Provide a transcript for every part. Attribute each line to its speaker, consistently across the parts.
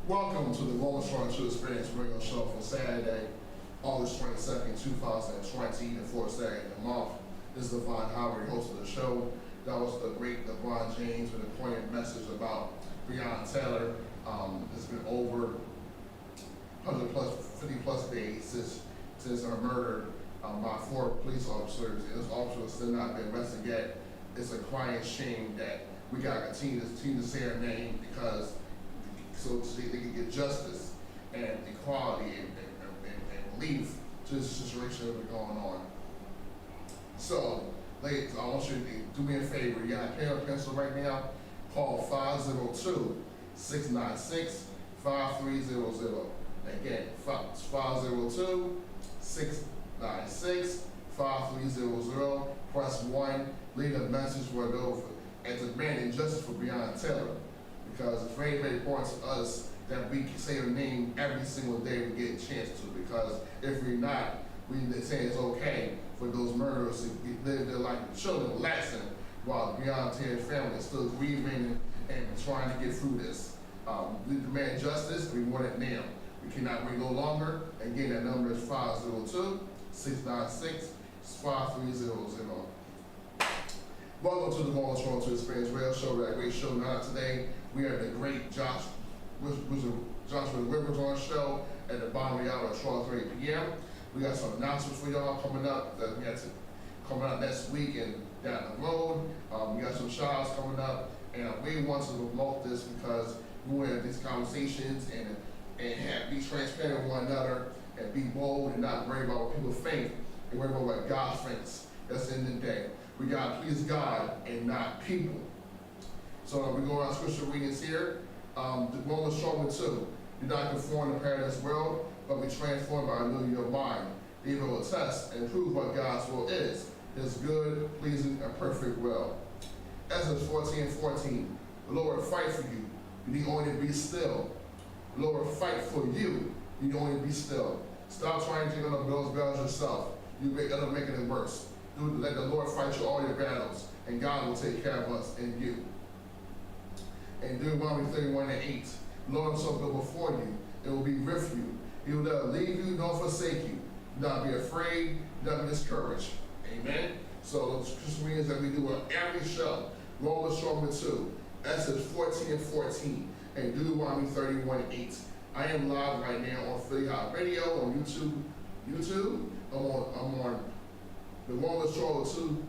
Speaker 1: Welcome to the Rolling Strong to Experience radio show for Saturday, August 22nd, 2020, the fourth Saturday of the month. This is Devon Howard, host of the show. That was the great LeBron James with a poignant message about Breonna Taylor. It's been over 50 plus days since her murder by 4 police officers, and those officers still not been arrested yet. It's a crying shame that we gotta continue to say her name because so they can get justice and equality and relief to this situation that's going on. So, ladies, I want you to do me a favor. You got a pen or pencil right now? Call 502-696-5300. Again, 502-696-5300. Press 1. Leave a message for those and demanding justice for Breonna Taylor. Because it's very, very important to us that we can say her name every single day we get a chance to. Because if we're not, we say it's okay for those murderers to live their life with children, relaxing, while Breonna Taylor's family is still grieving and trying to get through this. We demand justice. We want it now. We cannot wait no longer. Again, that number is 502-696-5300. Welcome to the Rolling Strong to Experience radio show. That great show. Now today we have the great Joshua Rivers on the show at the bottom of the hour at 12:30 p.m. We got some announcements for y'all coming up that we got to coming up next week and down the road. We got some shout-outs coming up, and we want to promote this because we want to have these conversations and be transparent with one another and be bold and not worry about what people think and worry about what God thinks. That's the end of the day. We gotta please God and not people. So we go around scripture readings here. The Romans strong 2. Do not conform to paradise world, but be transformed by renewing your mind. They will test and prove what God's will is. His good, pleasing, and perfect will. Exodus 14:14. The Lord will fight for you. You need only to be still. The Lord will fight for you. You need only to be still. Stop trying to take on those battles yourself. You end up making it worse. Let the Lord fight you all your battles, and God will take care of us and you. And Deuteronomy 31:8, the Lord himself go before you, it will be with you. He will never leave you nor forsake you. Do not be afraid, do not be discouraged. Amen. So those Christian readings that we do on every show, Romans strong 2, Exodus 14:14, and Deuteronomy 31:8. I am live right now on Philly Hot Radio on YouTube. I'm on the Rolling Strong 2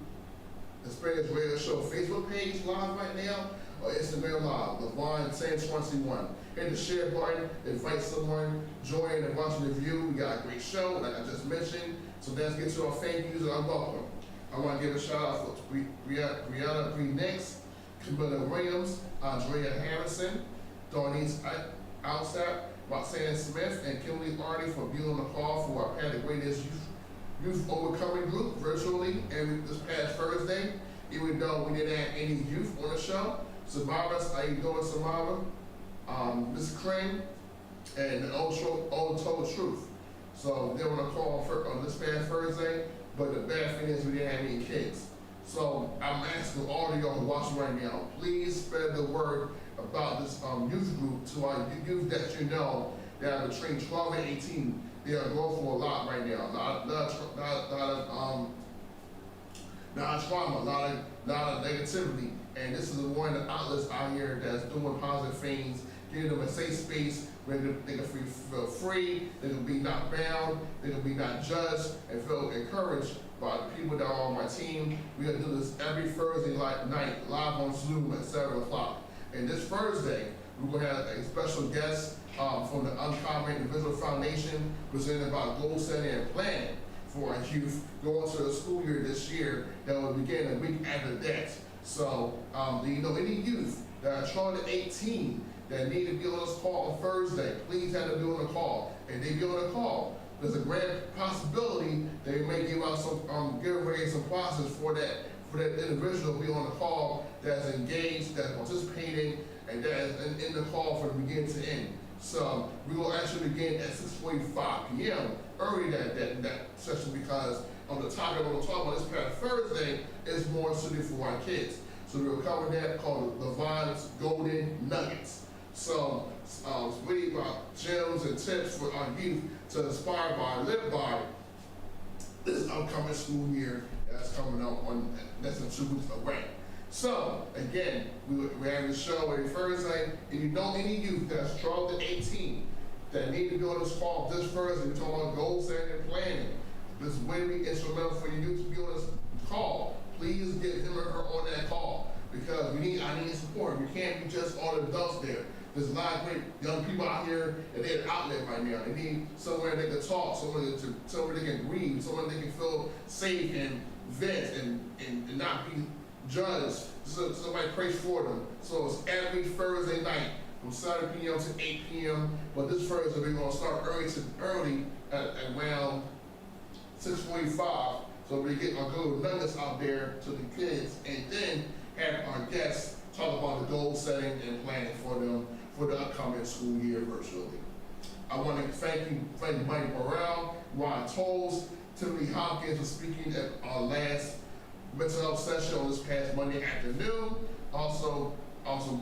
Speaker 1: Experience Radio Show Facebook page live right now, or Instagram live, Levon1021. Hit the share button, invite someone, join and watch the review. We got a great show, like I just mentioned. So let's get to our thank yous and our welcome. I want to give a shout out to Brianna Green Nix, Camilla Williams, Andrea Harrison, Darnice Alsap, Roxanne Smith, and Kimberly Artie for being on the call for our Pad the Greatest Youth Overcoming Group virtually and this past Thursday, even though we didn't have any youth on the show. Survivors, how you doing, Survivor? Miss Crane and the Old Told Truth. So they were on the call on this past Thursday, but the bad thing is we didn't have any kids. So I'm asking all of y'all who watching right now, please spread the word about this youth group to our youth that you know that are between 12 and 18. They are going for a lot right now. A lot of trauma, a lot of negativity. And this is one of the outlets out here that's doing positive things, giving them a safe space where they can feel free, they can be not bound, they can be not judged, and feel encouraged by the people that are on my team. We're gonna do this every Thursday night, live on Zoom at 7 o'clock. And this Thursday, we're gonna have a special guest from the Uncommon Individual Foundation presented about goal setting and planning for our youth going to the school year this year that will begin a week after that. So, do you know any youth that are 12 to 18 that need to be on this call on Thursday? Please have them be on the call. And they be on the call, there's a great possibility they may give out some give away some prizes for that individual to be on the call that's engaged, that's participating, and that is in the call from beginning to end. So we will actually begin at 6:45 p.m. early that session because on the topic we're going to talk about this past Thursday is more suited for our kids. So we'll cover that called Levon's Golden Nuggets. So really about gems and tips for our youth to inspire by, live by this upcoming school year that's coming up on less than 2 weeks away. So again, we have a show every Thursday. If you know any youth that's 12 to 18 that need to be on this call this Thursday, we're talking about goal setting and planning. This is going to be instrumental for you youth to be on this call. Please get him or her on that call because I need support. We can't be just all the adults there. There's a lot of great young people out here and they're an outlet right now. They need somewhere they can talk, somewhere they can breathe, somewhere they can feel safe and vent and not be judged. So somebody prays for them. So it's every Thursday night from 7 p.m. to 8 p.m. But this Thursday we're going to start early at around 6:45. So we get our good nuggets out there to the kids and then have our guests talk about the goal setting and planning for them for the upcoming school year virtually. I want to thank Mike Burrell, Ron Tolles, Timothy Hopkins for speaking at our last mental health session on this past Monday afternoon. Also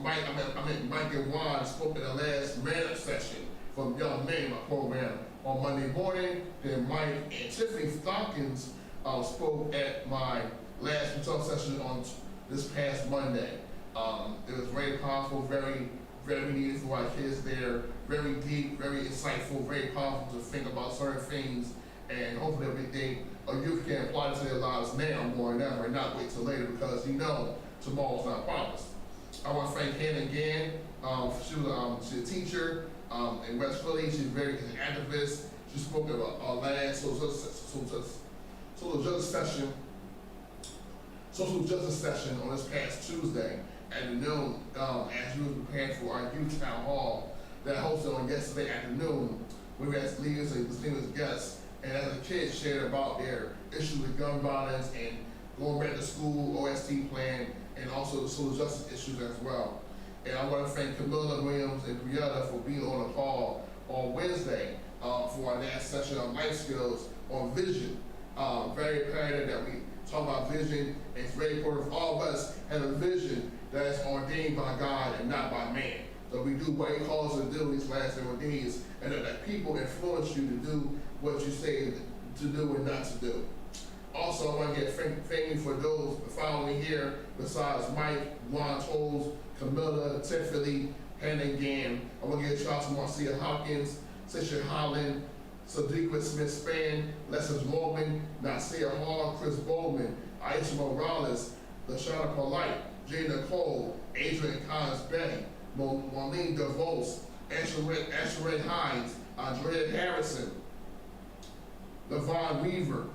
Speaker 1: Mike and Juan spoke at the last man-up session from Young Men, my program, on Monday morning. Then Mike and Tiffany Hopkins spoke at my last mental health session on this past Monday. It was very powerful, very, very needed for our kids there, very deep, very insightful, very powerful to think about certain things, and hopefully a youth can apply it to their lives now more than ever and not wait till later because tomorrow's not promised. I want to thank Hannah again. She's a teacher in West Philly. She's an activist. She spoke at our last social justice session on this past Tuesday at noon as we were preparing for our youth town hall that hosted on yesterday afternoon. We had leaders and distinguished guests, and as the kids shared about their issues with gun violence and going back to school, OST plan, and also the social justice issues as well. And I want to thank Camilla Williams and Brianna for being on the call on Wednesday for our last session on life skills on vision. Very imperative that we talk about vision, and it's very important for all of us have a vision that is ordained by God and not by man. So we do what He calls us to do these last several days, and that people influence you to do what you say to do and not to do. Also, I want to get thank you for those following here, besides Mike, Ron Tolles, Camilla, Tiffany, Hannah Gann. I want to give a shout out to Marcia Hopkins, Sisha Holland, Sadiqa Smith-Spann, Lessons Morgan, Nasir Hall, Chris Bowman, Aisha Morales, LaShawna Polite, Jay Nicole, Adrian Collins Betty, Marlene DeVos, Ashered Hines, Andrea Harrison, Levon Weaver,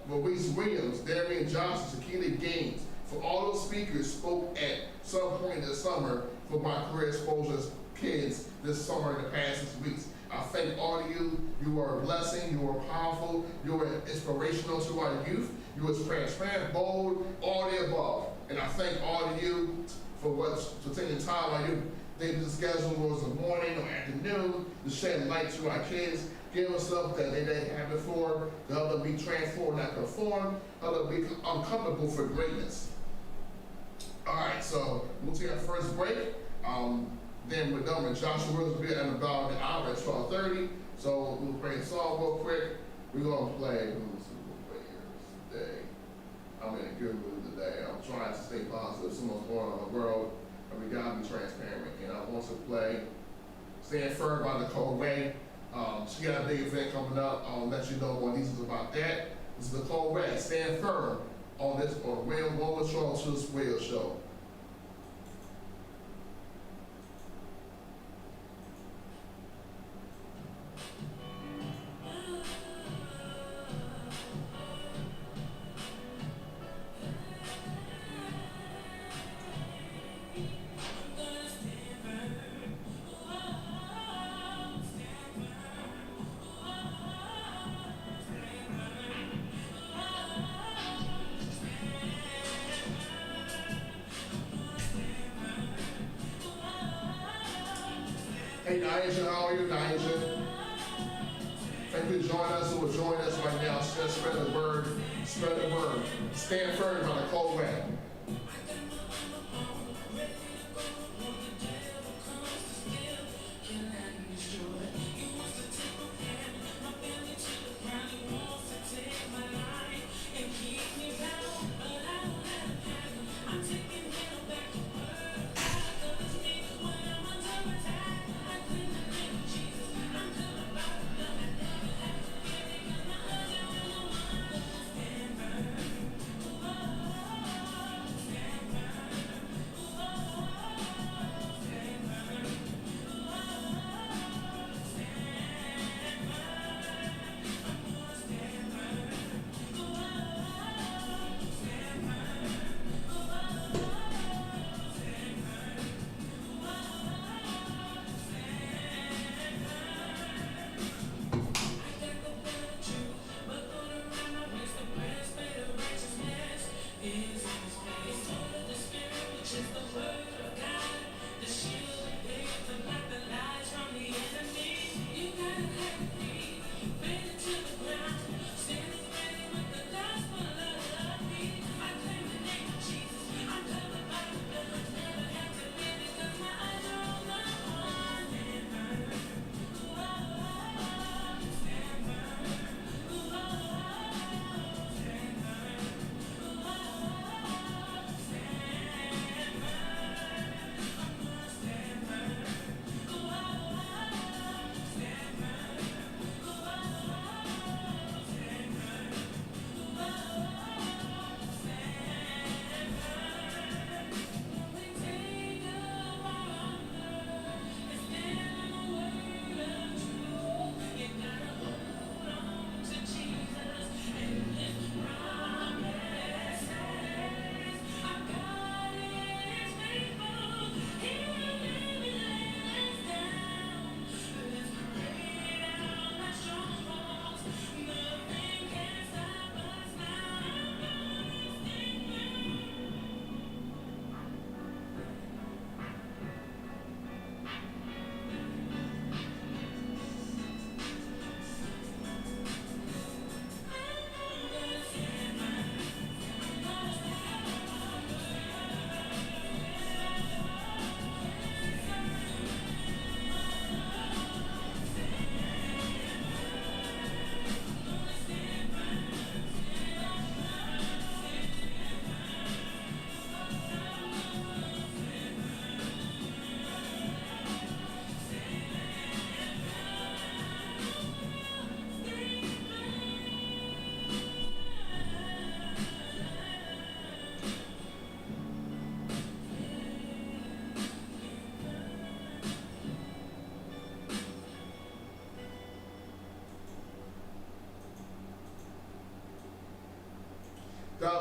Speaker 1: Maurice Williams, Darian Johnson, Shakila Gaines. For all those speakers spoke at some point this summer for my career exposures kids this summer in the past 6 weeks. I thank all of you. You are a blessing. You are powerful. You are inspirational to our youth. You are transparent, bold, all the above. And I thank all of you for taking time out of your daily schedule, whether it's the morning or afternoon, to shed light to our kids, give us stuff that they didn't have before, to help them be transformed, not conformed, help them be uncomfortable for greatness. All right, so we'll take our first break. Then we're done with Joshua Williams will be at about an hour at 12:30. So we'll play a song real quick. We're gonna play. Let's see what we'll play here today. I'm in a good mood today. I'm trying to stay positive. So much going on in the world, and we gotta be transparent. And I want to play "Stand Firm" by Nicole Ray. She got a big event coming up. I'll let you know more details about that. This is Nicole Ray. "Stand Firm" on William Wilmer Charles Radio Show. Hey Niaja, how are you, Niaja? Thank you for joining us, who will join us right now. Spread the word, spread the word. Stand firm on the cold way.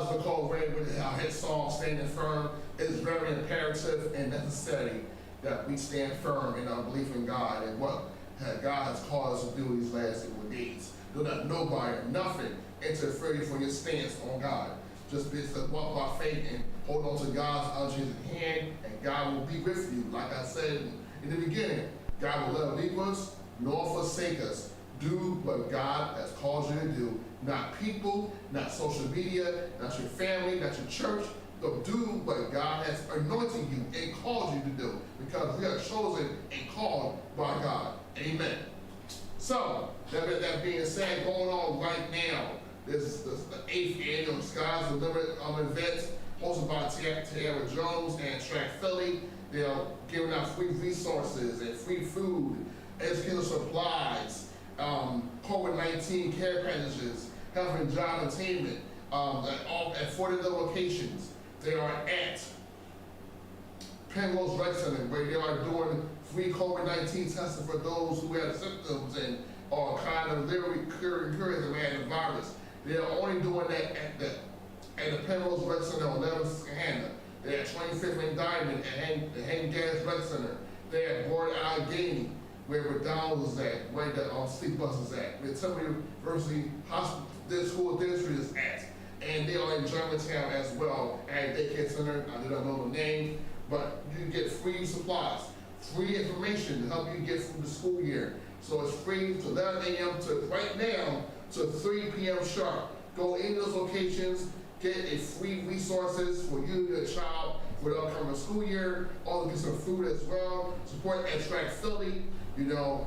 Speaker 1: husband called Ray with his song "Standing Firm." It's very imperative and necessary that we stand firm in our belief in God and what God has called us to do these last evil days. Do not nobody or nothing interfere from your stance on God. Just be to walk by faith and hold on to God's unchanging hand, and God will be with you. Like I said in the beginning, God will never leave us nor forsake us. Do what God has called you to do. Not people, not social media, not your family, not your church. But do what God has anointed you and called you to do, because we are chosen and called by God. Amen. So, that being said, going on right now, this is the 8th annual Skies the Limit event hosted by Tierra Jones and Track Philly. They are giving out free resources and free food, educational supplies, COVID-19 care packages, health and job attainment at 40 locations. They are at Penrose Rec Center, where they are doing free COVID-19 testing for those who have symptoms and are kind of literally curing the virus. They are only doing that at the Penrose Rec Center on 11th Hannah. They're at 25th and Diamond at the Hagen Gas Rec Center. They're at Board Allegheny, where McDonald's is at, where the Sleep Bus is at, where Temple University Hospital, their school district is at. And they are in Germantown as well at a daycare center. I do not know the name, but you can get free supplies, free information to help you get through the school year. So it's free to 11 a.m. to right now to 3 p.m. sharp. Go in those locations, get a free resources for you and your child for the upcoming school year. Also get some food as well. Support at Track Philly. You know,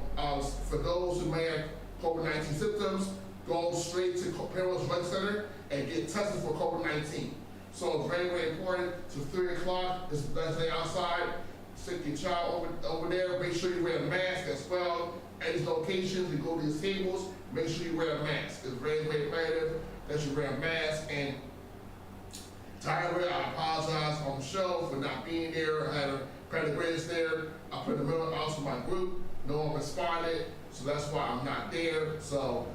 Speaker 1: for those who may have COVID-19 symptoms, go straight to Penrose Rec Center and get tested for COVID-19. So it's very, very important. So 3 o'clock, it's the best day outside. Sit your child over there. Make sure you wear a mask as well. At these locations, you go to these tables, make sure you wear a mask. It's very, very imperative that you wear a mask. And Tyler, I apologize on the show for not being there. I had a credit greatest there. I put in the middle also my group. No one responded, so that's why I'm not there. So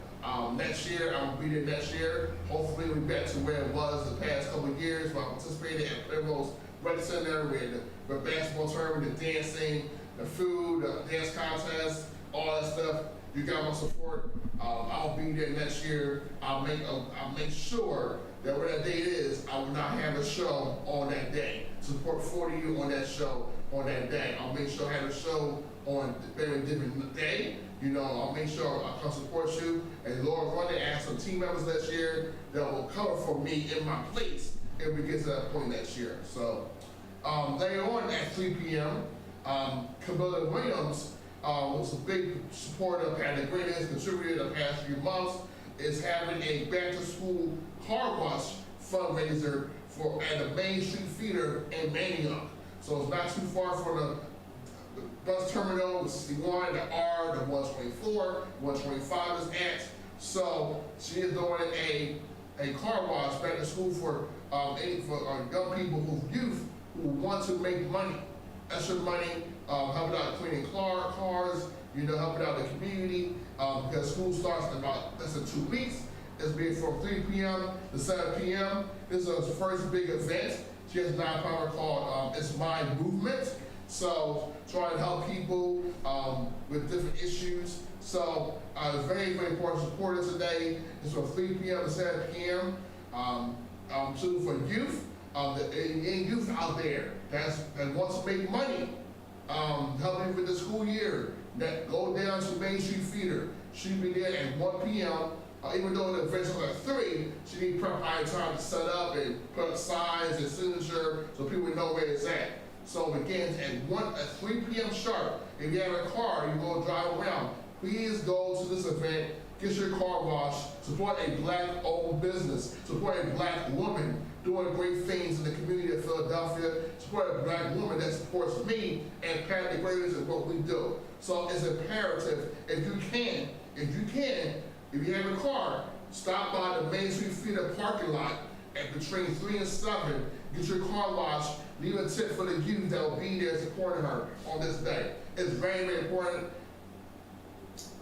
Speaker 1: next year, I'm gonna be there next year. Hopefully we'll be back to where it was the past couple of years where I participated at Penrose Rec Center with the basketball tournament, the dancing, the food, the dance contest, all that stuff. You got my support. I'll be there next year. I'll make sure that where that date is, I will not have a show on that day. Support 40 you on that show on that day. I'll make sure I have a show on a very different day. You know, I'll make sure I can support you. And Lord willing, ask some team members next year that will cover for me in my place if we get to that point next year. So later on at 3 p.m., Camilla Williams, who's a big supporter of Pat the Greatest, contributed the past few months, is having a back-to-school car wash fundraiser at the Main Street Feeder in Manioc. So it's not too far from the bus terminal, the 61, the R, the 124, 125 is at. So she is doing a car wash back to school for young people youth who want to make money, extra money, helping out cleaning cars, you know, helping out the community, because school starts in about less than 2 weeks. It's been from 3 p.m. to 7 p.m. This is her first big event. She has a nonprofit called It's My Movement. So trying to help people with different issues. So it's very, very important to support us today. It's from 3 p.m. to 7 p.m. So for youth, any youth out there that wants to make money, helping with the school year, that go down to Main Street Feeder. She'll be there at 1 p.m. Even though the event's at 3, she needs prep time to set up and put up signs and signature so people know where it's at. So it begins at 3 p.m. sharp. If you have a car, you go drive around. Please go to this event, get your car washed, support a black-owned business, support a black woman doing great things in the community of Philadelphia, support a black woman that supports me and Pat the Greatest and what we do. So it's imperative, if you have a car, stop by the Main Street Feeder parking lot at between 3 and 7, get your car washed, leave a tip for the youth that will be there supporting her on this day. It's very, very important.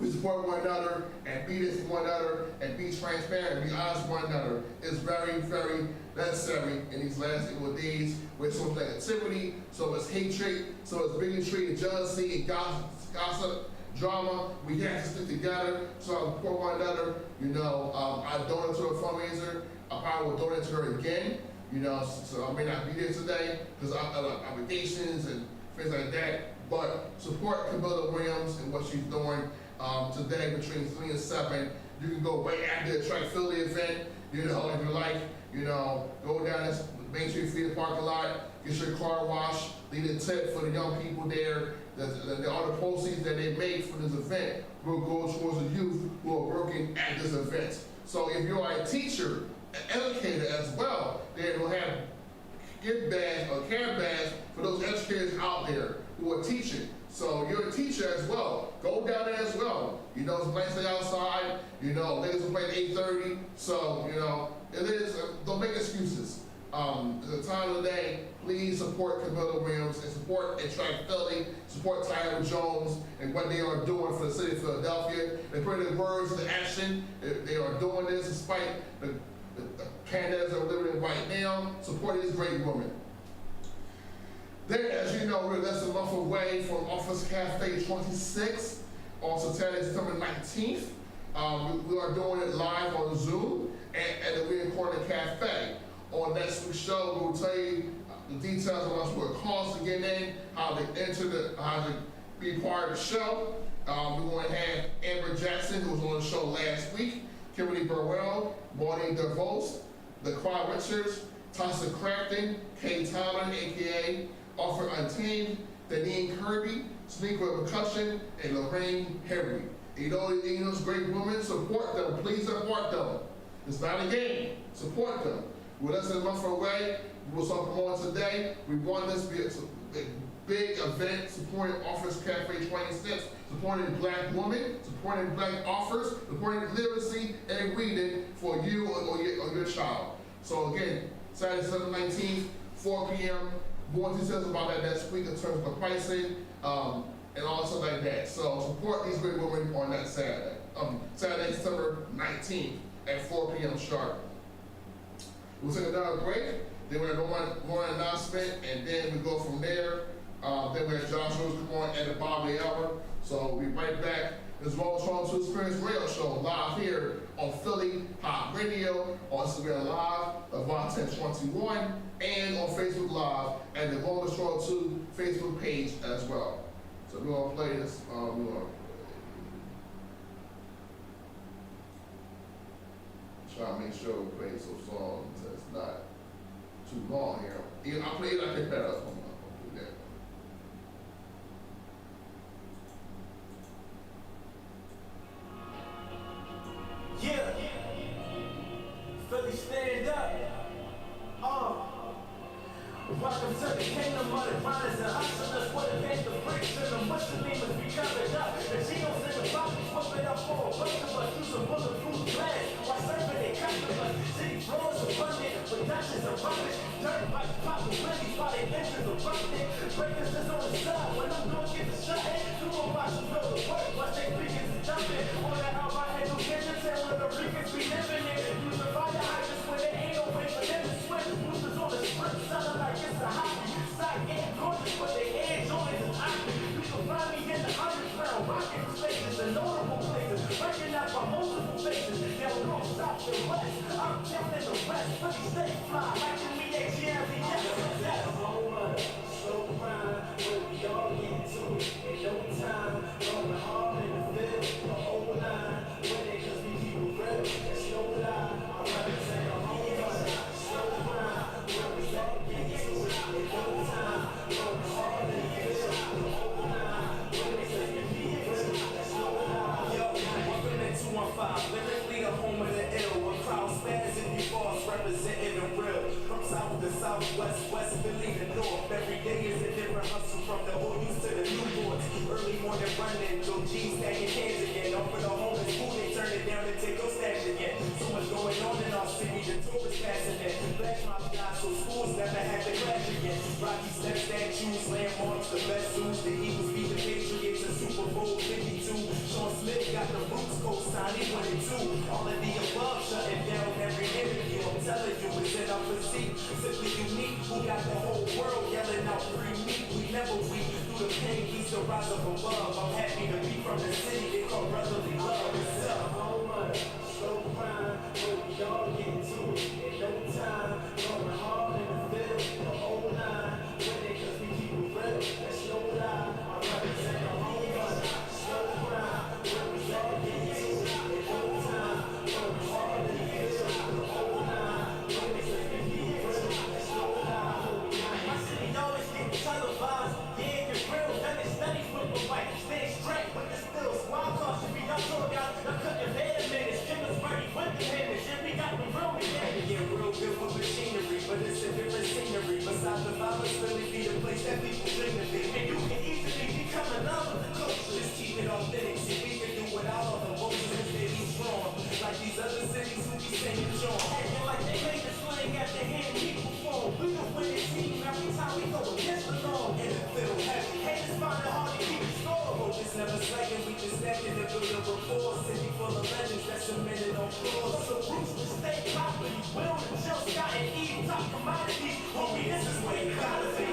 Speaker 1: We support one another and be this for one another and be transparent and be honest with one another. It's very, very necessary in these last evil days with so much negativity, so much hatred, so much bigotry and jealousy and gossip, drama. We have to stick together, so support one another. I donated to a fundraiser. I probably will donate to her again. So I may not be there today because I have obligations and things like that. But support Camilla Williams and what she's doing today between 3 and 7. You can go right after the track Philly event. If you like, go down this Main Street Theater parking lot, get your car washed, leave a tip for the young people there. All the proceeds that they make from this event will go towards the youth who are working at this event. So if you're a teacher, an educator as well, they will have gift bags or care bags for those educators out there who are teaching. So you're a teacher as well. Go down there as well. It's a nice day outside. Niggas will play at 8:30. So, it is, don't make excuses. It's a time of the day. Please support Camilla Williams and support Attract Philly, support Tyler Jones and what they are doing for the city of Philadelphia. They put their words into action. They are doing this despite the pandemic that we're living in right now. Support these great women. Then, as you know, we're less than a month away from Office Cafe 26 on Saturday, September 19th. We are doing it live on Zoom at the Weird Corner Cafe. On next week's show, we'll tell you the details on what it costs to get in, how to be part of the show. We're going to have Amber Jackson, who was on the show last week, Kimberly Burwell, Maureen DeVos, LaQuan Richards, Tasha Crafton, Kay Tyler, aka Offer Untamed, Deneen Kirby, Sneaker Percussion, and Lorraine Henry. Those great women, support them. Please support them. It's not a game. Support them. We're less than a month away. We will start promoting today. We want this to be a big event supporting Office Cafe 26, supporting Black women, supporting Black authors, supporting literacy and reading for you or your child. So again, Saturday, September 19th, 4 p.m. More details about that next week in terms of the pricing and all stuff like that. So support these great women on that Saturday. Saturday, September 19th at 4 p.m. sharp. We'll take another break. Then we're going to go on announcement, and then we go from there. Then we have Josh Rose come on at the bottom of the hour. So we'll be right back. This is Rolling to Experience Radio Show live here on Philly Hott Radio, on Instagram Live, Avant 1021, and on Facebook Live at the Rolling 2 Facebook page as well. So we're going to play this. Try to make sure we play some songs that's not too long here. I'll play it like it better. I'll do that.
Speaker 2: Yeah. Philly, stand up. Welcome to the kingdom of the grinders and hustlers. What it meant to break to the Muslims be covered up. The Geos in the bottom, flip it up for a bunch of us. Use a bulletproof glass while serving their customers. City floors abundant with Dutchess and rubbish. Dirt like popping willies while they engines are rusted. Breakers is on the side when them doors get to shut. Two more boxes go to work while they begin to jumping. On that how I handle business and where the Ricans be living in. Use the fire hydrants when there ain't no way for them to swim. Boosters on the sprint, sounding like it's a hockey. Side game gorgeous, but they air joints is active. You can find me in the underground, rocking from spaces and notable places. Recognized by multiple faces. They'll north, south, and west. I'm down in the west, but they stay fly. Like to me, they GMV, that's a whole lot. So grind, where we all get to it. In no time, going hard in the field, the whole line. Winning cause we keep it real, there's no lie. I'm representing a whole lot. So grind, where we all get to it. In no time, going hard in the field, the whole line. Winning cause we keep it real, there's no lie. Yo, welcome to 215, lyrically the home of the ill. When crowd spazzing, you boss representing the real. shall rise up above. I'm happy to be from the city, they call brotherly love. It's up. So much, slow grind, but we all get to it. In no time, going hard in the field, the whole line. Winning cause we keep it real, that's no lie. I represent the home run, slow grind, but we all get to it. In no time, going hard in the field, the whole line. Winning cause we keep it real, that's no lie. My city always get televised, yeah, it's real. Done it studies with the white, stay straight with the stills. Wild card should be done, so I couldn't bear a minute. Skimmers ready with the minutes, yeah, we got the real again. We get real good for machinery, but it's a different scenery. Besides the violence, really be the place that people dream to be. And you can easily become another the culture. Just keep it authentic, see we can do without all the voices if they be strong. Like these other cities who be saying John. Acting like they made the slang at the hand people form. We the winning team every time we go against the norm. And it feel heavy, haters find it hard to keep it score. Hope it's never slacking, we just acting to build a rapport. City full of legends that's cemented on floors. So roots to stay property, Will and Jill, Scott and Eve, top commodities. Homie, this is where you gotta be.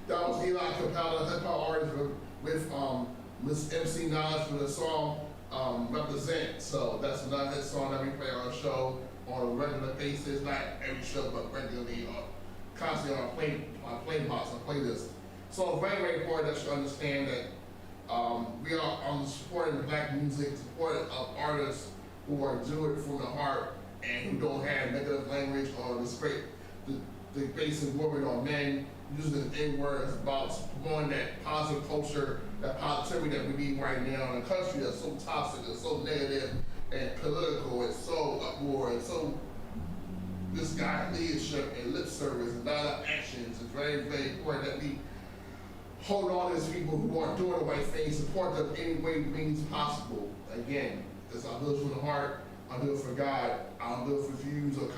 Speaker 1: That was Eli Capella, hip hop artist with Miss MC Nas for the song Represent. So that's another hit song that we play on our show on a regular basis, not every show, but regularly, constantly on our playbox, our playlist. So it's very, very important that you understand that we are supporting black music, supporting artists who are doing it from the heart and who don't have negative language or the basic women or men using the N-word. It's about promoting that positive culture, that positivity that we need right now in a country that's so toxic and so negative and political and so uproar and so misguided leadership and lip service and not enough actions. It's very, very important that we hold on to these people who are doing the right thing, support them any way means possible. Again, it's I do it from the heart, I do it for God, I don't do it for views and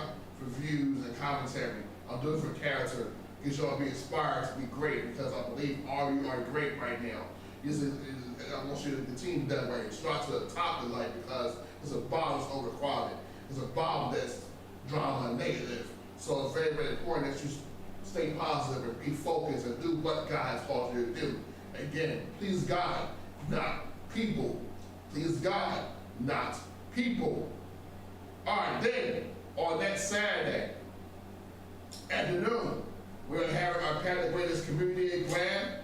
Speaker 1: commentary. I'll do it for character. Get y'all be inspired to be great because I believe all of you are great right now. I want you to continue that way. Start to the top of life because it's a bottle that's overcrowded. It's a bottle that's drama and negative. So it's very, very important that you stay positive and be focused and do what God has called you to do. Again, please God, not people. Please God, not people. All right, then on next Saturday afternoon, we're going to have our Pat the Greatest Community Grant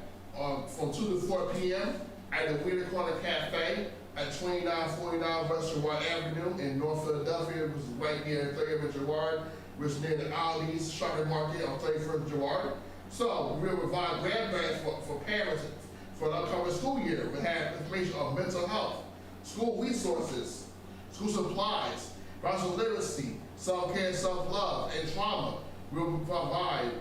Speaker 1: from 2 to 4 p.m. at the Wheeler Corner Cafe at 2949 West Girard Avenue in North Philadelphia, which is right near 30th and Girard, which is near the Aldi's Shopping Market on 31st Girard. So we'll provide grant grants for parents for the upcoming school year. We have information on mental health, school resources, school supplies, racial literacy, self-care, self-love, and trauma. We'll provide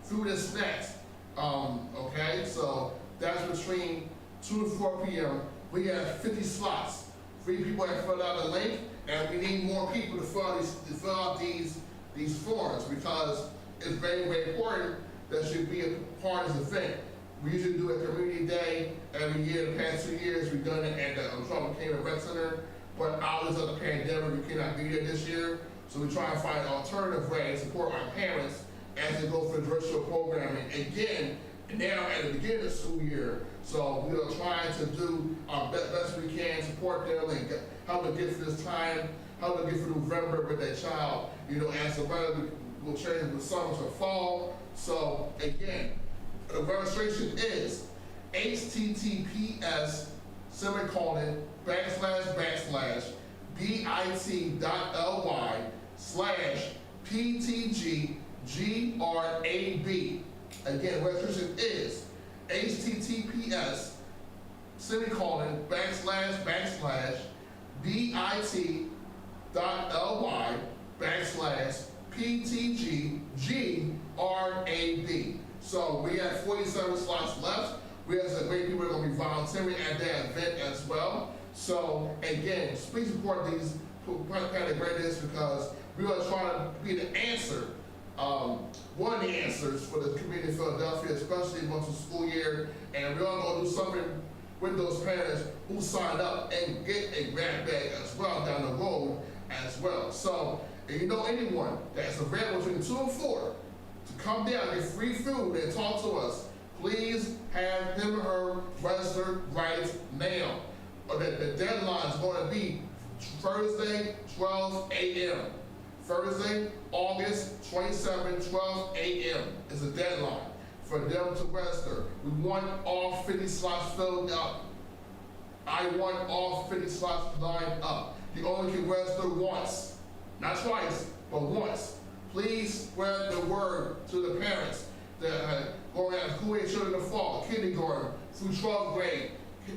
Speaker 1: food and snacks. Okay, so that's between 2 to 4 p.m. We have 50 slots. 3 people have filled out the link, and we need more people to fill out these forms because it's very, very important that you be a part of this event. We usually do a community day every year. The past 2 years, we've done it at the Trump Canada Rec Center, but hours of the pandemic, we cannot be there this year. So we try to find an alternative way to support our parents as they go through the virtual programming. Again, now at the beginning of the school year, so we are trying to do our best we can, support them and help them get through this time, help them get through November with their child. You know, as the weather will change from summer to fall. So again, the registration is https://bit.ly/PTGGRAB. Again, registration is https://bit.ly/PTGGRAB. So we have 47 slots left. We have some great people that are going to be volunteering at that event as well. So again, please support these kind of greatness because we're going to try to be the answer, one of the answers for the community of Philadelphia, especially once the school year, and we're all going to do something with those parents who signed up and get a grab bag as well down the road as well. So if you know anyone that's available between 2 and 4 to come down, get free food and talk to us, please have him or her registered right now. The deadline is going to be Thursday, 12 a.m. Thursday, August 27, 12 a.m. is the deadline for them to register. We want all 50 slots filled up. I want all 50 slots lined up. You only can register once, not twice, but once. Please spread the word to the parents that are going to have school-age children in the fall, kindergarten through 12th grade.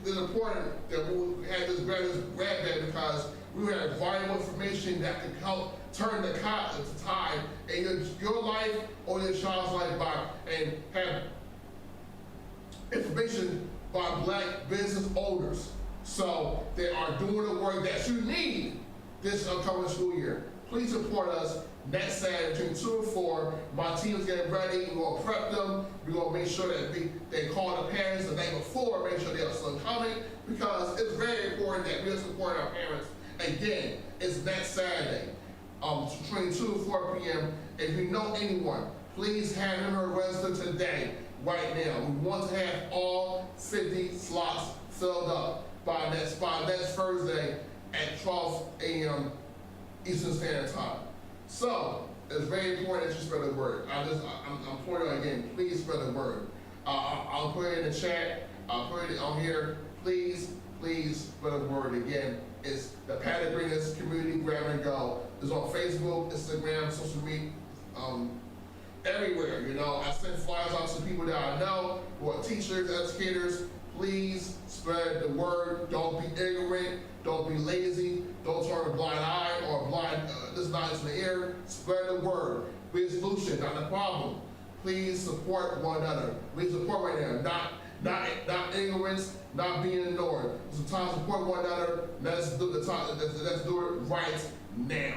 Speaker 1: It's important that we have this grab bag because we have vital information that can help turn the tide in your life or your child's life by and have information by Black business owners. So they are doing the work that you need this upcoming school year. Please support us next Saturday between 2 and 4. My team is getting ready. We're going to prep them. We're going to make sure that they call the parents the night before, make sure they are still coming, because it's very important that we support our parents. Again, it's next Saturday, between 2 and 4 p.m. If you know anyone, please have him or her register today, right now. We want to have all 50 slots filled up by next Thursday at 12 a.m. Eastern Standard Time. So it's very important that you spread the word. I'm pointing out again, please spread the word. I'll put it in the chat. I'll put it on here. Please spread the word again. It's the Paddock Greeners Community Grab and Go. It's on Facebook, Instagram, social media, everywhere. You know, I send flyers out to people that I know who are teachers, educators. Please spread the word. Don't be ignorant. Don't be lazy. Don't turn a blind eye or a blind this knowledge in the ear. Spread the word. Be a solution, not a problem. Please support one another. Please support right now. Not ignorance, not being ignored. Sometimes support one another. Let's do it right now.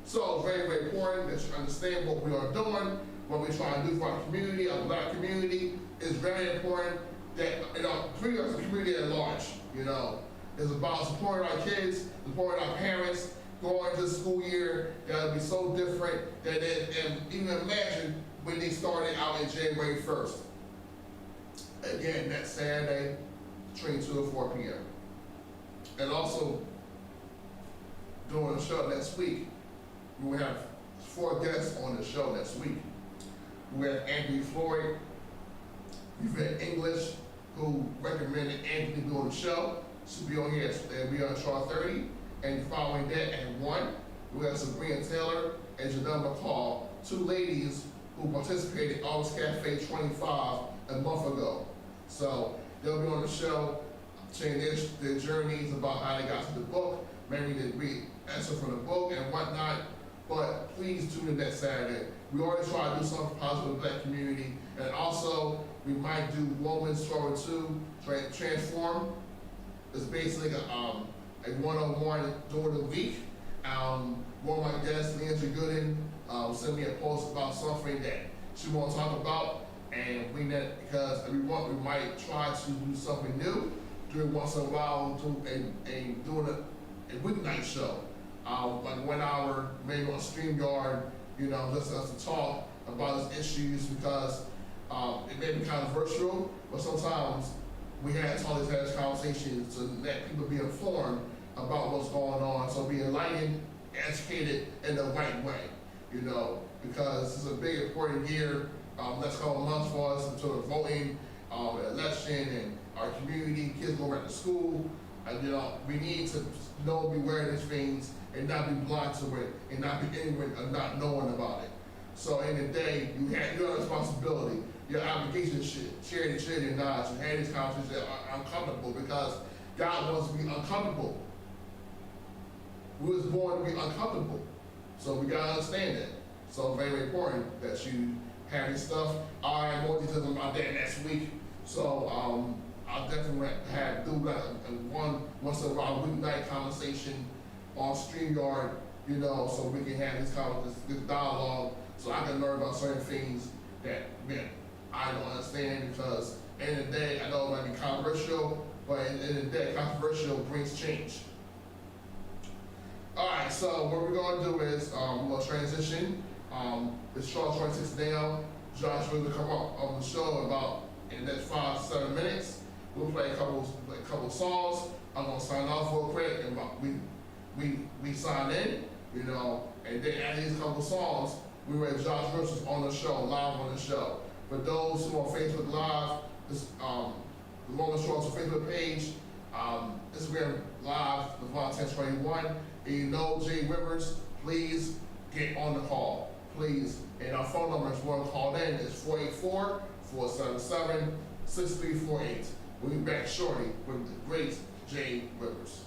Speaker 1: So it's very, very important that you understand what we are doing, what we're trying to do for our community, our Black community. It's very important that, you know, pretty much the community at large, you know, is about supporting our kids, supporting our parents, going to the school year that'll be so different and even imagine when they started out in January 1st. Again, next Saturday, between 2 and 4 p.m. And also, during the show next week, we will have 4 guests on the show next week. We have Anthony Floyd, Yvette English, who recommended Anthony be on the show. She'll be on here at 12:30. And following that at 1, we have Sabrina Taylor and Janelle McCall, 2 ladies who participated in August Cafe 25 a month ago. So they'll be on the show, sharing their journeys about how they got to the book, maybe they read excerpts from the book and whatnot. But please tune in next Saturday. We always try to do something positive with the Black community. And also, we might do Women's 12 2 Transform. It's basically a one-on-one during the week. One of my guests, Nancy Gooden, sent me a post about something that she wants to talk about. And because we might try to do something new during once in a while, doing a weeknight show, like 1 hour, maybe on StreamYard, you know, just us to talk about these issues because it may be controversial, but sometimes we have to always have these conversations to let people be informed about what's going on, so be enlightened, educated in the right way, you know, because it's a big important year. Let's call a month for us until the voting, election, and our community, kids go back to school. And, you know, we need to know, be aware of these things, and not be blind to it, and not be ignorant of not knowing about it. So in the day, you have your responsibility, your obligation to share your knowledge, and have these conversations that are uncomfortable because God wants to be uncomfortable. We was born to be uncomfortable, so we gotta understand that. So very important that you have this stuff. I'll have more details about that next week. So I'll definitely do that once in a while weeknight conversation on StreamYard, so we can have this dialogue, so I can learn about certain things that I don't understand, because at the end of the day, I know it might be controversial, but at the end of the day, controversial brings change. Alright, so what we're going to do is we're going to transition. It's Charles 26 now. Josh will come up on the show in the next 5-7 minutes. We'll play a couple songs. I'm going to sign off real quick, and we sign in, and then after these couple songs, we read Josh Rivers on the show, live on the show. For those who are on Facebook Live, the Rolling Shorts on Facebook page, Instagram Live, the 1021. And Jay Rivers, please get on the call, please. And our phone number is one call in is 484-477-6348. We'll be back shortly with the great Jay Rivers.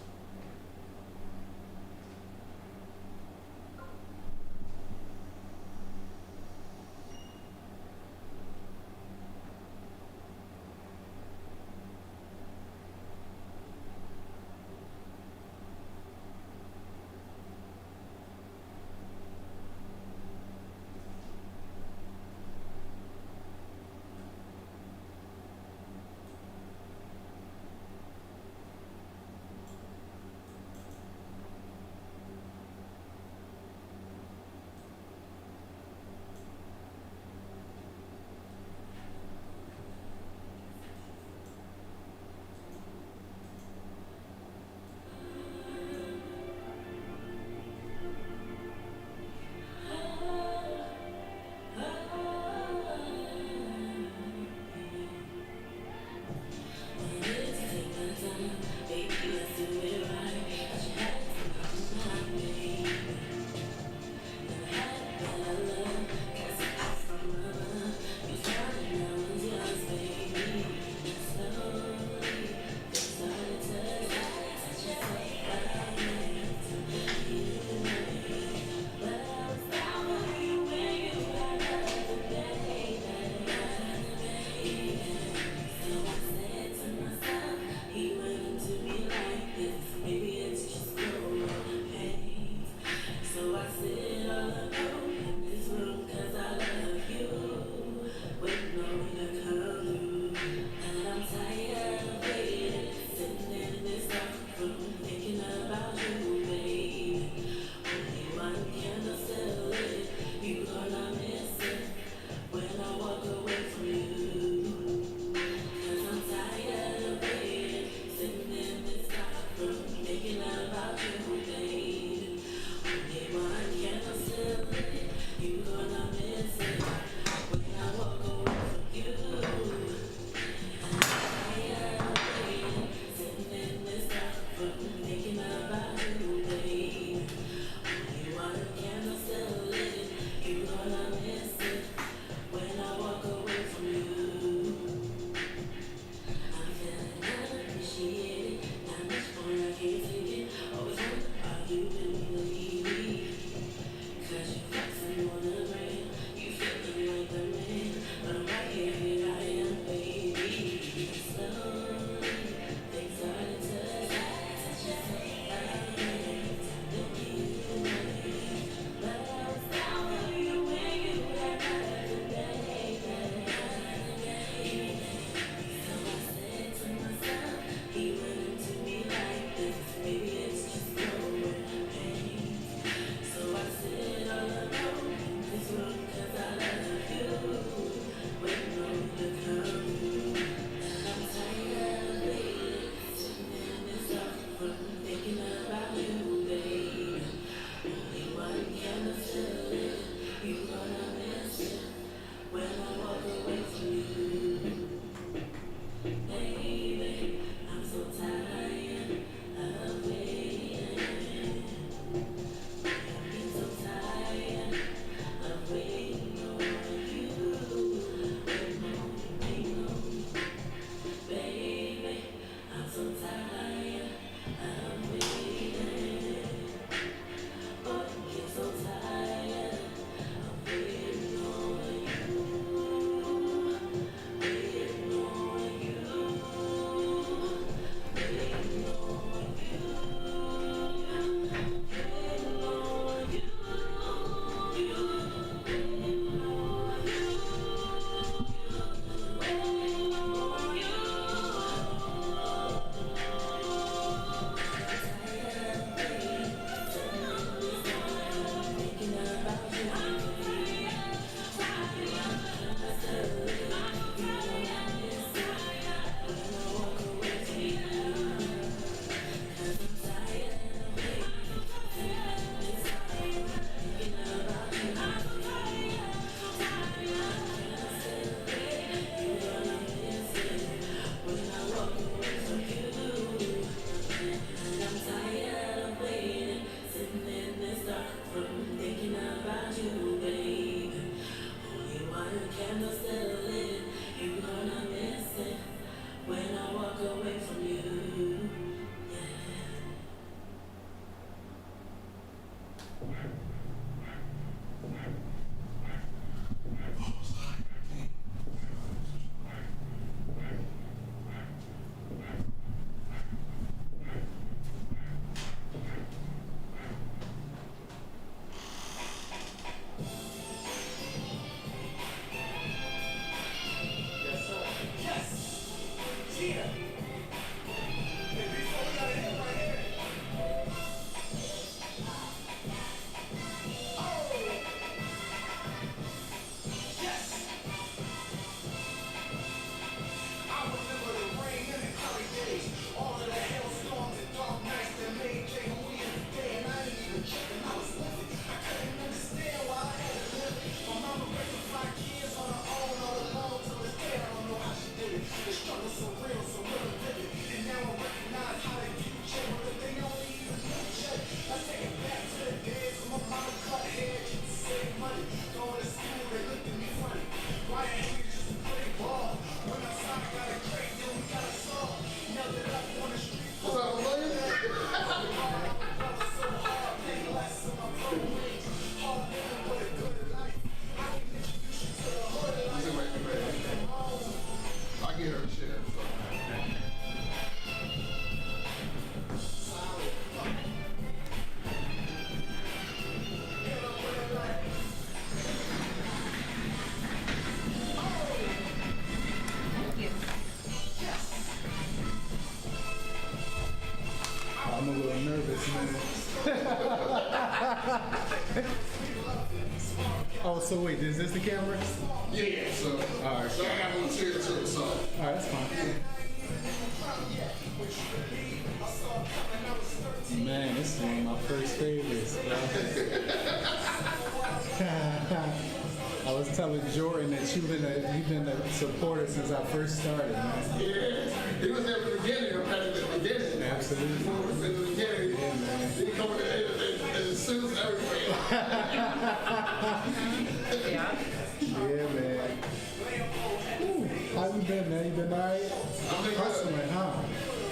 Speaker 3: I'm a little nervous, man. Oh, so wait, is this the camera?
Speaker 1: Yeah, so.
Speaker 3: All right.
Speaker 1: So I got one chair too, so.
Speaker 3: All right, that's fine. Man, this is one of my first favorites, bro. I was telling Jordan that you've been a supporter since I first started, man.
Speaker 1: Yeah, he was there at the beginning, at the beginning.
Speaker 3: Absolutely.
Speaker 1: At the beginning.
Speaker 3: Yeah, man.
Speaker 1: He come in and suits everything.
Speaker 3: Yeah, man. Ooh, how you been, man? You been all right?
Speaker 1: I'm been
Speaker 3: Hustling,
Speaker 1: good.
Speaker 3: huh?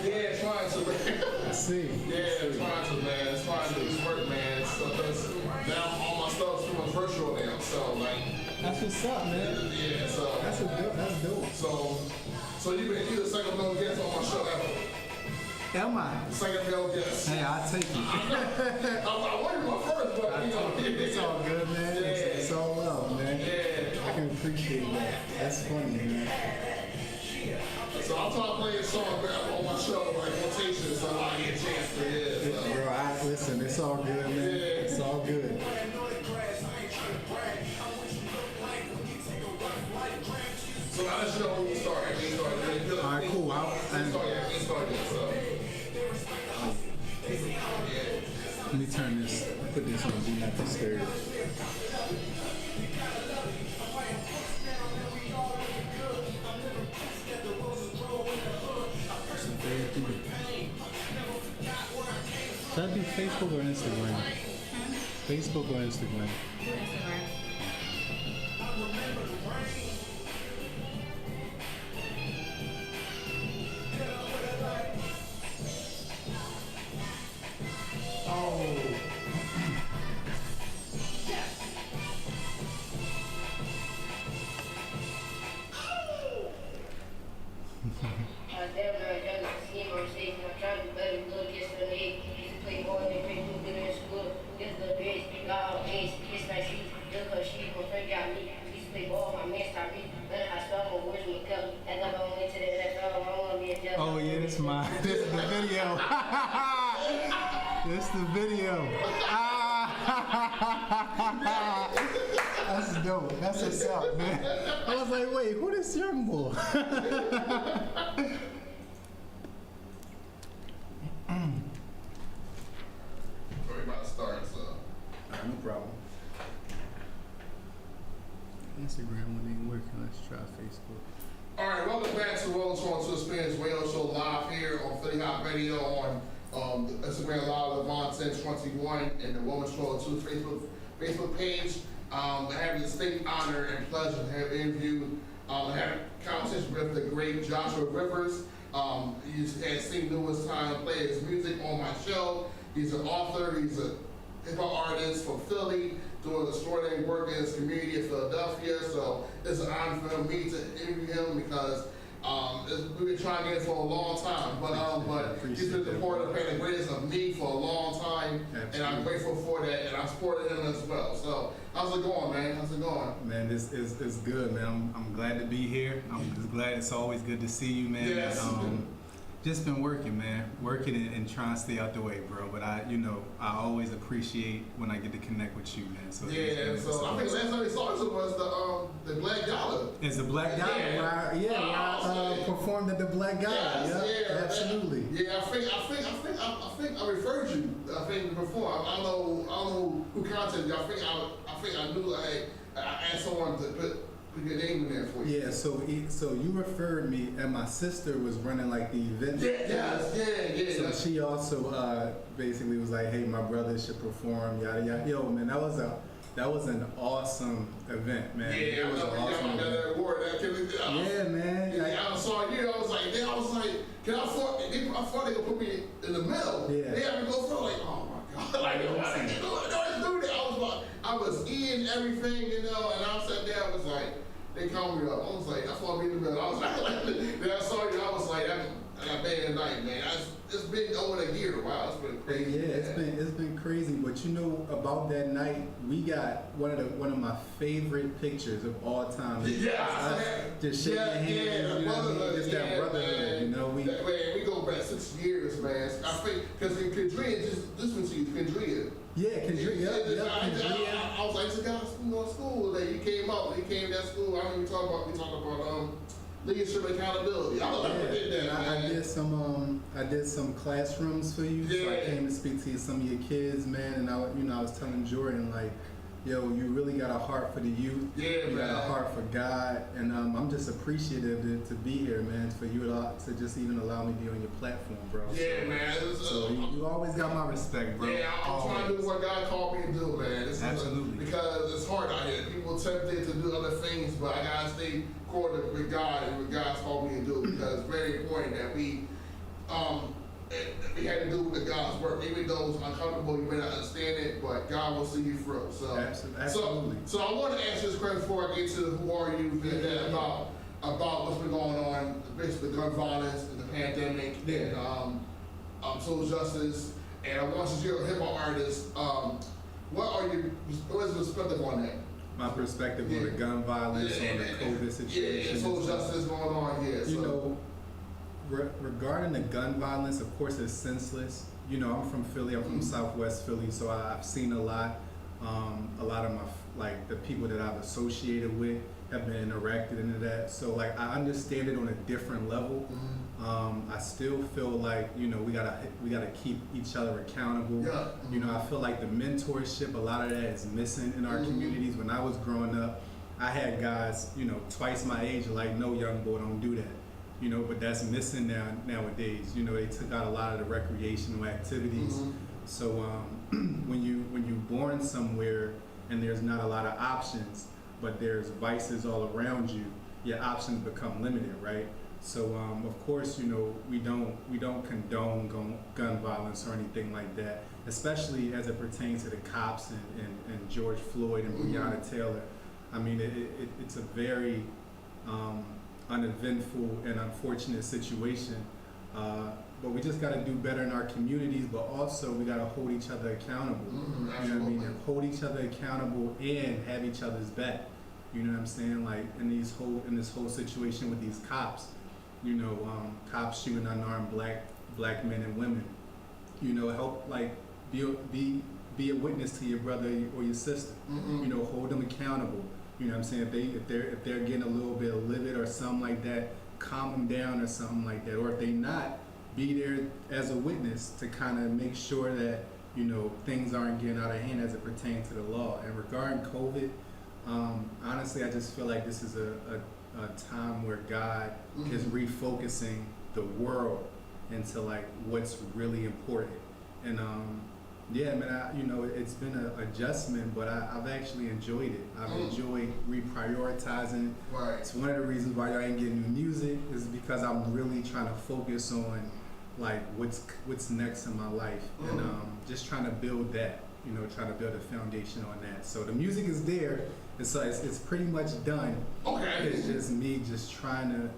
Speaker 1: Yeah, trying to.
Speaker 3: I see.
Speaker 1: Yeah, trying to, man. It's trying to do this work, man. So, now all my stuff's pretty virtual now, so like.
Speaker 3: That's what's up, man.
Speaker 1: Yeah, so.
Speaker 3: That's dope.
Speaker 1: So you the second male guest on my show ever.
Speaker 3: Am I?
Speaker 1: Second male guest.
Speaker 3: Hey, I'll take it.
Speaker 1: I wanted my first, but you know.
Speaker 3: It's all good, man.
Speaker 1: Yeah.
Speaker 3: It's all love, man.
Speaker 1: Yeah.
Speaker 3: I can appreciate that. That's funny, man.
Speaker 1: So I'm trying to play a song on my show, like rotation, so I get a chance to hear it. So.
Speaker 3: Bro, listen, it's all good, man.
Speaker 1: Yeah.
Speaker 3: It's all good.
Speaker 1: So now let's know when we start. We started.
Speaker 3: All right, cool.
Speaker 1: We started. So. Yeah.
Speaker 3: Let me turn this, put this on Do Not Disturb. Should I do Facebook or Instagram? Facebook or Instagram?
Speaker 4: Instagram.
Speaker 3: Oh yeah, this is the video. This the video. That's dope. That's what's up, man. I was like, wait, who this young boy?
Speaker 1: We're about to start, so.
Speaker 3: No problem. Instagram when ain't working. Let's try Facebook.
Speaker 1: All right, welcome back to Rolling On to Experience Radio Show live here on Philly Hot Radio on Instagram Live Levon 1021 and the Women's Rolling 2 Facebook page. I have the distinct honor and pleasure to have interviewed, have a conversation with the great Joshua Rivers. He's had seen numerous times play his music on my show. He's an author. He's a hip-hop artist from Philly, doing extraordinary work in his community of Philadelphia. So it's an honor for me to interview him because we've been trying to get it for a long time. But he's been supportive and the greatest of me for a long time. Absolutely. And I'm grateful for that, and I supported him as well. So how's it going, man? How's it going?
Speaker 3: Man, this is good, man. I'm glad to be here. I'm just glad. It's always good to see you, man.
Speaker 1: Yes.
Speaker 3: Just been working, man. Working and trying to stay out the way, bro. But I always appreciate when I get to connect with you, man. So
Speaker 1: yeah, so I think last time we saw you was the Black Gala.
Speaker 3: It's the Black Gala, where I performed at the Black Gala.
Speaker 1: Yes, yeah,
Speaker 3: absolutely.
Speaker 1: Yeah, I think I referred you. I think before. I don't know who contacted you. I think I knew I asked someone to put your name in there for you.
Speaker 3: Yeah, so you referred me, and my sister was running like the event.
Speaker 1: Yeah.
Speaker 3: So she also basically was like, "Hey, my brother should perform." Yada yada. Yo, man, that was an awesome event, man.
Speaker 1: Yeah,
Speaker 3: it was
Speaker 1: I know
Speaker 3: awesome.
Speaker 1: that award.
Speaker 3: Yeah, man.
Speaker 1: Yeah, I saw you. I was like, can I afford? I thought they could put me in the middle.
Speaker 3: Yeah.
Speaker 1: They had me go through. Like, oh my god. Like, I can't do that. I was in everything, and I sat there. I was like. They called me up. I was like, I saw me in the middle. I was like, then I saw you. I was like, that bad night, man. It's been over a year. Wow, it's been crazy.
Speaker 3: Yeah, it's been crazy. But you know about that night, we got one of my favorite pictures of all time.
Speaker 1: Yeah,
Speaker 3: just shaking hands.
Speaker 1: Yeah,
Speaker 3: you know what I mean? Just that brotherhood.
Speaker 1: Man.
Speaker 3: You know,
Speaker 1: we go about 6 years, man. I think because in Kendria, just listen to you, Kendria.
Speaker 3: Yeah, Kendria.
Speaker 1: I was like, this guy going to school today. He came up. He came to that school. I don't even talk about. We talking about leadership and accountability. I was like, I did that, man.
Speaker 3: I did some classrooms for you. So I came to speak to some of your kids, man. And I was telling Jordan like, yo, you really got a heart for the youth.
Speaker 1: Yeah,
Speaker 3: you got a heart for God, and I'm just appreciative to be here, man. For you to just even allow me to be on your platform, bro.
Speaker 1: Yeah, man.
Speaker 3: So you always got my respect, bro.
Speaker 1: Yeah, I'm trying to do what God called me to do, man.
Speaker 3: Absolutely.
Speaker 1: Because it's hard out here. People tempted to do other things, but I gotta stay corded with God and what God's called me to do. Because it's very important that we had to do with God's work. Even though it's uncomfortable, you may not understand it, but God will see you through. So,
Speaker 3: absolutely.
Speaker 1: So I want to answer this question before I get to who are you about what's been going on, basically gun violence and the pandemic and social justice. And I want you to hip hop artist. What is your perspective on that?
Speaker 3: My perspective on the gun violence, on the COVID situation.
Speaker 1: Yeah, social justice going on here.
Speaker 3: You know, regarding the gun violence, of course, it's senseless. You know, I'm from Philly. I'm from Southwest Philly, so I've seen a lot. A lot of the people that I've associated with have been interacted into that. So, like, I understand it on a different level. I still feel like, you know, we gotta keep each other accountable.
Speaker 1: Yeah.
Speaker 3: You know, I feel like the mentorship, a lot of that is missing in our communities. When I was growing up, I had guys, you know, twice my age, like, no, young boy, don't do that. You know, but that's missing nowadays. You know, they took out a lot of the recreational activities. So when you're born somewhere and there's not a lot of options, but there's vices all around you, your options become limited, right? So of course, you know, we don't condone gun violence or anything like that, especially as it pertains to the cops and George Floyd and Breonna Taylor. I mean, it's a very uneventful and unfortunate situation, but we just got to do better in our communities, but also we got to hold each other accountable. You know what I mean? And hold each other accountable and have each other's back. You know what I'm saying? Like in this whole situation with these cops, you know, cops shooting unarmed black men and women. You know, help like be a witness to your brother or your sister. You know, hold them accountable. You know what I'm saying? If they're getting a little bit livid or something like that, calm them down or something like that. Or if they not, be there as a witness to kind of make sure that, you know, things aren't getting out of hand as it pertains to the law. And regarding COVID, honestly, I just feel like this is a time where God is refocusing the world into like what's really important. And yeah, man, you know, it's been an adjustment, but I've actually enjoyed it. I've enjoyed reprioritizing.
Speaker 1: Right.
Speaker 3: It's one of the reasons why I ain't getting new music is because I'm really trying to focus on like what's next in my life, and just trying to build that. You know, trying to build a foundation on that. So the music is there, and so it's pretty much done. Okay. It's just me just trying to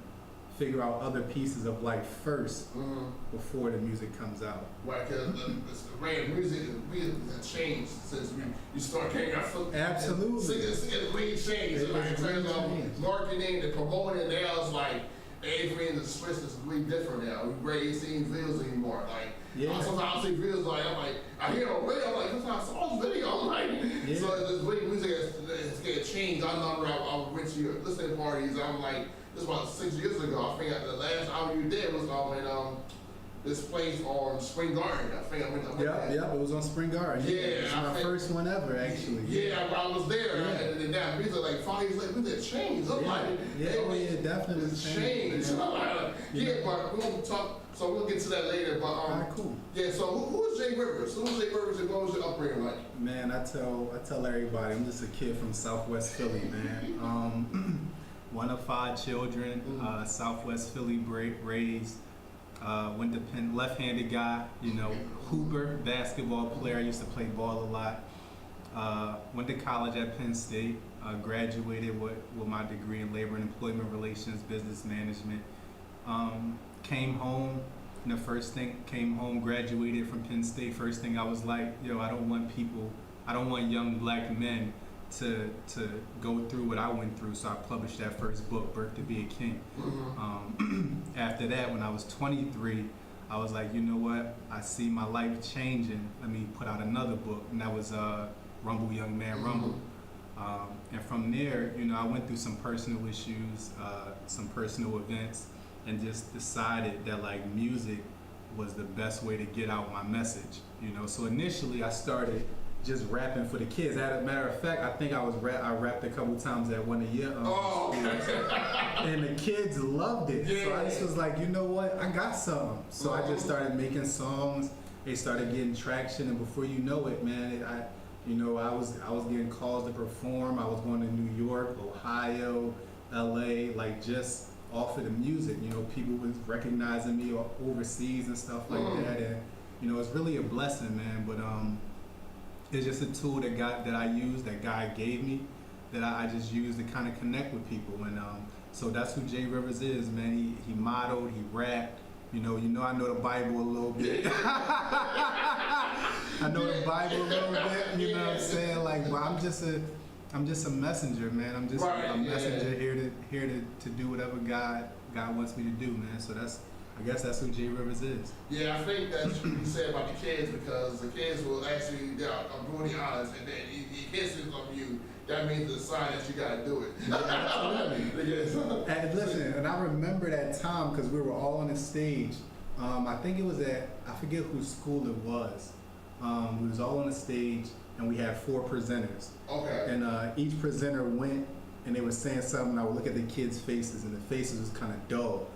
Speaker 3: figure out other pieces of life first before the music comes out.
Speaker 1: Right, because the music has changed since you start carrying out foot.
Speaker 3: Absolutely.
Speaker 1: It's really changed. Like in terms of marketing, the promoting, now it's like everything is switched. It's really different now. We ain't seeing videos anymore. Like sometimes I see videos I hear on radio, I'm like, this is how I saw this video. I'm like, so this way music has getting changed. I remember I went to your listening parties. I'm like, this was about 6 years ago. I think the last album you did was in this place on Spring Garden. I think I went there.
Speaker 3: Yeah, it was on Spring Garden. Yeah, it was my first one ever, actually.
Speaker 1: Yeah, I was there, and then that music, like 5 years later, music changed. I'm like,
Speaker 3: it definitely
Speaker 1: changed. But we're gonna talk. So we'll get to that later. But
Speaker 3: cool.
Speaker 1: Yeah. So who is Jay Rivers? Who is Jay Rivers, and what was your upbringing like?
Speaker 3: Man, I tell everybody, I'm just a kid from Southwest Philly, man. One of 5 children, Southwest Philly raised. Went to Penn, left-handed guy, you know, hooper, basketball player. I used to play ball a lot. Went to college at Penn State. Graduated with my degree in labor and employment relations, business management. Came home, came home, graduated from Penn State. First thing I was like, yo, I don't want young black men to go through what I went through, so I published that first book, Birth to Be a King. After that, when I was 23, I was like, you know what? I see my life changing. Let me put out another book, and that was Rumble Young Man Rumble. And from there, you know, I went through some personal issues, some personal events, and just decided that like music was the best way to get out my message. You know, so initially I started just rapping for the kids. As a matter of fact, I think I rapped a couple times at one of your schools. And the kids loved it.
Speaker 1: Yeah.
Speaker 3: So I just was like, you know what? I got something. So I just started making songs. They started getting traction, and before you know it, man, I was getting calls to perform. I was going to New York, Ohio, LA, like just off of the music. You know, people was recognizing me overseas and stuff like that. And you know, it's really a blessing, man. But it's just a tool that I use, that God gave me, that I just use to kind of connect with people. And so that's who Jay Rivers is, man. He modeled, he rapped. You know, I know the Bible a little bit. I know the Bible a little bit. You know what I'm saying? Like, but I'm just a messenger, man. I'm just a messenger here to do whatever God wants me to do, man. So I guess that's who Jay Rivers is.
Speaker 1: Yeah, I think that's what you said about the kids, because the kids will actually, I'm brutally honest, and then he kisses on you. That means it's a sign that you gotta do it.
Speaker 3: Yeah, absolutely. And listen, and I remember that time because we were all on the stage. I think it was I forget whose school it was. We was all on the stage and we had 4 presenters.
Speaker 1: Okay.
Speaker 3: And each presenter went and they were saying something. I would look at the kids' faces and the faces was kind of dull.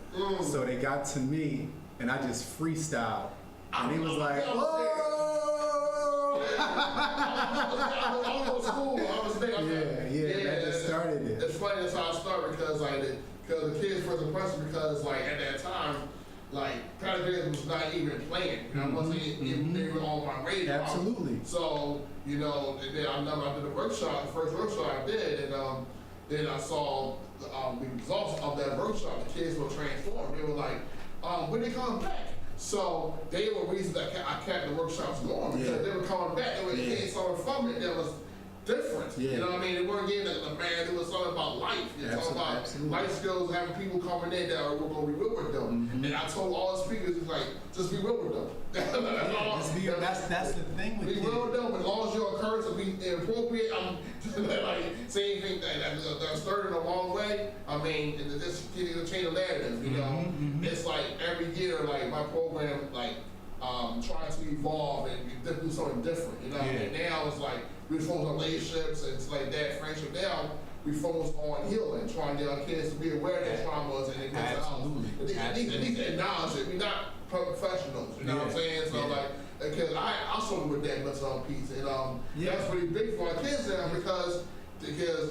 Speaker 3: So they got to me and I just freestyled. And he was like, "Oh!"
Speaker 1: I was school. I was there.
Speaker 3: Yeah, that just started it.
Speaker 1: It's funny, that's how I started, because the kids first impression, because like at that time, like Patagonia was not even playing. You know, it wasn't even on my radar.
Speaker 3: Absolutely.
Speaker 1: So, you know, and then I remember I did the first workshop I did, and then I saw the results of that workshop. The kids were transformed. They were like, when they come back? So they were reasons that I kept the workshops going, because they were coming back. They were getting something from it that was different. You know what I mean? They weren't getting a man. It was something about life. It was talking about life skills, having people coming in that were going to be real with them. And I told all the speakers, it's like, just be real with them.
Speaker 3: That's the thing with
Speaker 1: be real with them. As long as your occurrence will be inappropriate, I'm like saying anything that's started the wrong way. I mean, just getting to change the narrative. You know, it's like every year, like my program, like trying to evolve and do something different. You know, and now it's like we focus on relationships and it's like that friendship. Now we focus on healing, trying to get our kids to be aware of their traumas and their mental health. At least acknowledge it. We're not professionals. You know what I'm saying? So like, because I struggle with that mental health piece, and that's really big for our kids now, because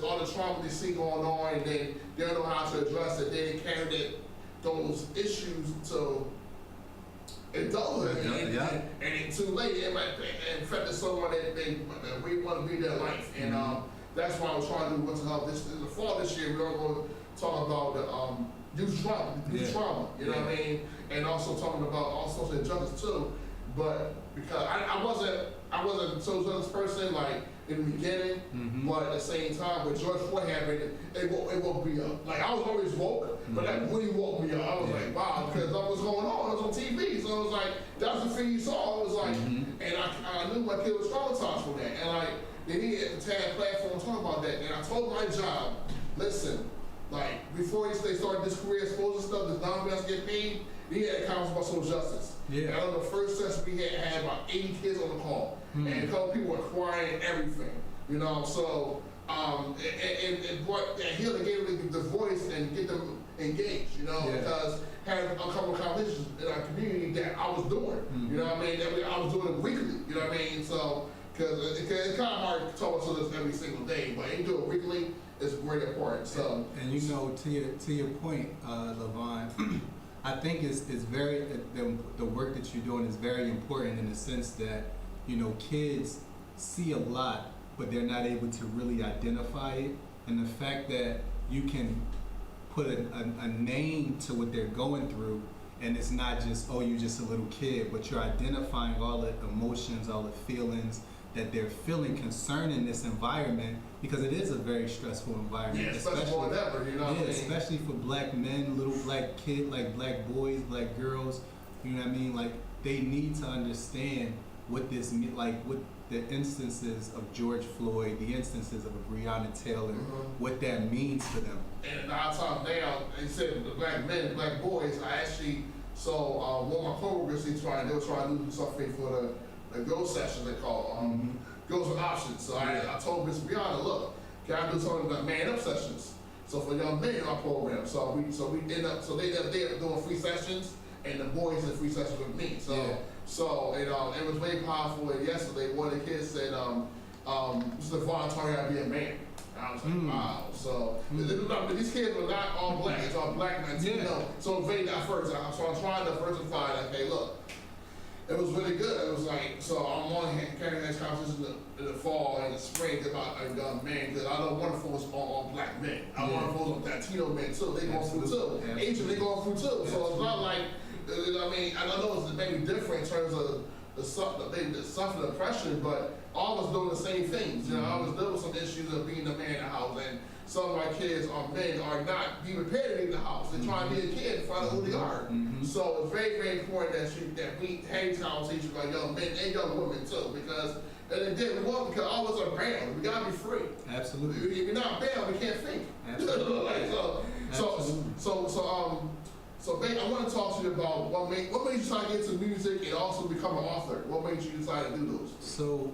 Speaker 1: all the trauma they see going on, and they don't know how to address it. They carry those issues to adulthood, and it's too late. It might infect someone that we want to be their life, and that's why I was trying to do mental health. This in the fall this year, we're going to talk about the youth trauma. You know what I mean, and also talking about all social injustice too. But because I wasn't a social justice person like in the beginning, but at the same time, with George Floyd happened, it woke me up. Like I was always woke, but that really woke me up. I was like, wow, because that was going on. It was on TV, so it was like that's the thing you saw. It was like, and I knew my kid was traumatized from that, and like they needed to have a platform to talk about that. And I told my job, listen, like before they started this career exposure stuff, this non-best get paid. We had comments about social justice. And on the first session we had about 80 kids on the call, and a couple people were crying and everything. You know, so and brought that healing, gave them the voice and get them engaged. You know, because having a couple of conversations in our community that I was doing. You know what I mean? That I was doing it weekly. You know what I mean? So because it's kind of hard to talk about this every single day, but if you do it weekly, it's very important. So
Speaker 3: and you know, to your point, Levon. I think it's very the work that you're doing is very important in the sense that, you know, kids see a lot, but they're not able to really identify it. And the fact that you can put a name to what they're going through, and it's not just, oh, you're just a little kid, but you're identifying all the emotions, all the feelings that they're feeling concerning this environment, because it is a very stressful environment.
Speaker 1: Especially more than ever, you know what I mean?
Speaker 3: Especially for black men, little black kids, like black boys, black girls. You know what I mean? Like they need to understand what this like what the instances of George Floyd, the instances of Breonna Taylor, what that means for them.
Speaker 1: And 9 times now, they said the black men, black boys. I actually saw one of my coworkers. They were trying to do something for the girl session. They call girls with options. So I told Miss Breonna, look, can I do something about man up sessions? So for young men in our program, so they end up doing free sessions, and the boys did free sessions with me. So it was very powerful. And yesterday, one of the kids said, "This is a voluntary idea, be a man." And I was like, wow. So these kids are not all black; it's all black men. You know, so it's very diverse. So I'm trying to diversify. Like, hey, look. It was really good. It was like, so I'm on carrying these conversations in the fall and the spring about young men, because I don't want to focus on black men. I want to focus on Latino men too. They going through too. Asian, they going through too. So it's not like, I mean, I know it's maybe different in terms of the suffering, the oppression, but all of us doing the same things. You know, I was dealing with some issues of being a man in the house, and some of my kids are men are not being prepared to leave the house. They're trying to be a kid and find out who they are. So it's very, very important that we have these conversations about young men and young women too, because we want, because all of us are bound. We gotta be free.
Speaker 3: Absolutely.
Speaker 1: If we're not bound, we can't think.
Speaker 3: Absolutely.
Speaker 1: So, babe, I want to talk to you about what made you decide to get into music and also become an author. What made you decide to do those?
Speaker 3: So,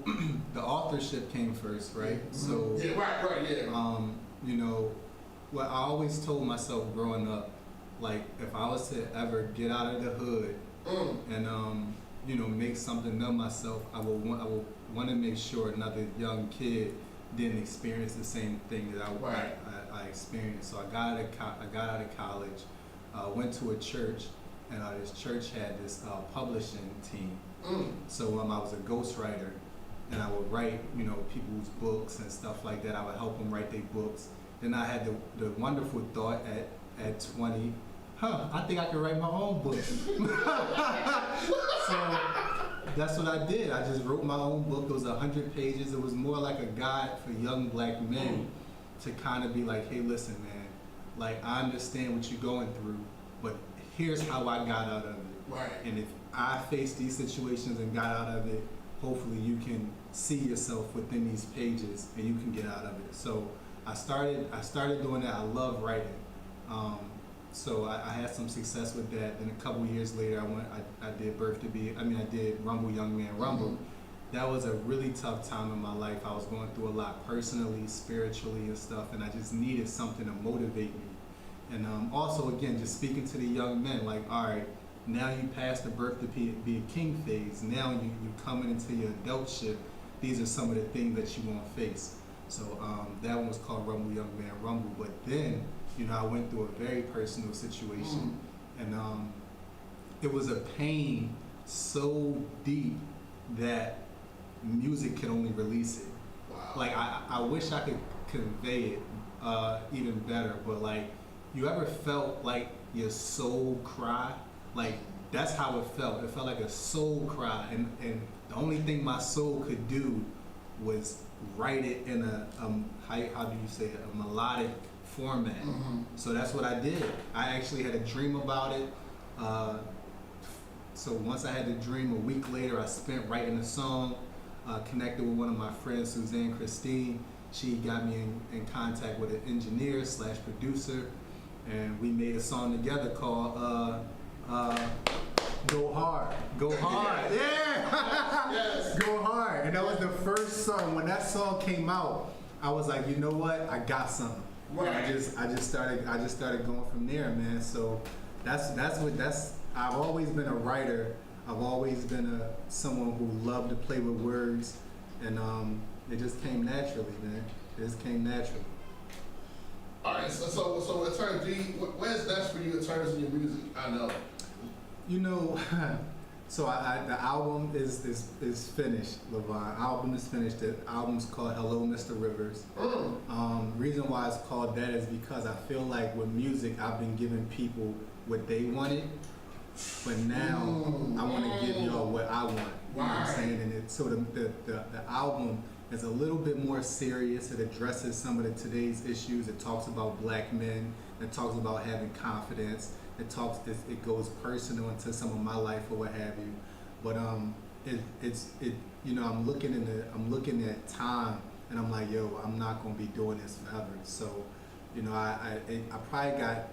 Speaker 3: the authorship came first, right? So,
Speaker 1: yeah, right, yeah.
Speaker 3: You know, what I always told myself growing up, like if I was to ever get out of the hood and you know, make something of myself, I would want to make sure another young kid didn't experience the same thing that I experienced. So I got out of college. Went to a church, and this church had this publishing team. So I was a ghostwriter, and I would write, you know, people's books and stuff like that. I would help them write their books. Then I had the wonderful thought at 20, I think I could write my own book. So that's what I did. I just wrote my own book. It was 100 pages. It was more like a guide for young black men to kind of be like, hey, listen, man. Like, I understand what you're going through, but here's how I got out of it.
Speaker 1: Right. And
Speaker 3: if I faced these situations and got out of it, hopefully you can see yourself within these pages and you can get out of it. So I started doing that. I love writing. So I had some success with that. Then a couple years later, I did I did Rumble Young Man Rumble. That was a really tough time in my life. I was going through a lot personally, spiritually and stuff, and I just needed something to motivate me. And also, again, just speaking to the young men, like, all right, now you passed the birth to be a king phase. Now you're coming into your adultship. These are some of the things that you won't face. So that one was called Rumble Young Man Rumble. But then, you know, I went through a very personal situation, and it was a pain so deep that music can only release it. Wow. Like I wish I could convey it even better, but like, you ever felt like your soul cry? Like, that's how it felt. It felt like a soul cry, and the only thing my soul could do was write it in a how do you say it, a melodic format. So that's what I did. I actually had a dream about it. So once I had the dream, a week later I spent writing a song. Connected with one of my friends, Suzanne Christine. She got me in contact with an engineer / producer, and we made a song together called Go Hard. Go Hard. Yeah! Yes. Go Hard. And that was the first song. When that song came out, I was like, you know what? I got something. Right. I just started going from there, man. So I've always been a writer. I've always been someone who loved to play with words, and it just came naturally, man. It just came naturally.
Speaker 1: All right, so in terms of where's next for you in terms of your music? I know. You know,
Speaker 3: so the album is finished, Levon. Album is finished. The album's called Hello, Mr. Rivers. Reason why it's called that is because I feel like with music, I've been giving people what they wanted. But now I want to give y'all what I want. You know what I'm saying? And so the album is a little bit more serious. It addresses some of today's issues. It talks about black men. It talks about having confidence. it goes personal into some of my life or what have you. But I'm looking at time, and I'm like, yo, I'm not gonna be doing this forever. So, I probably got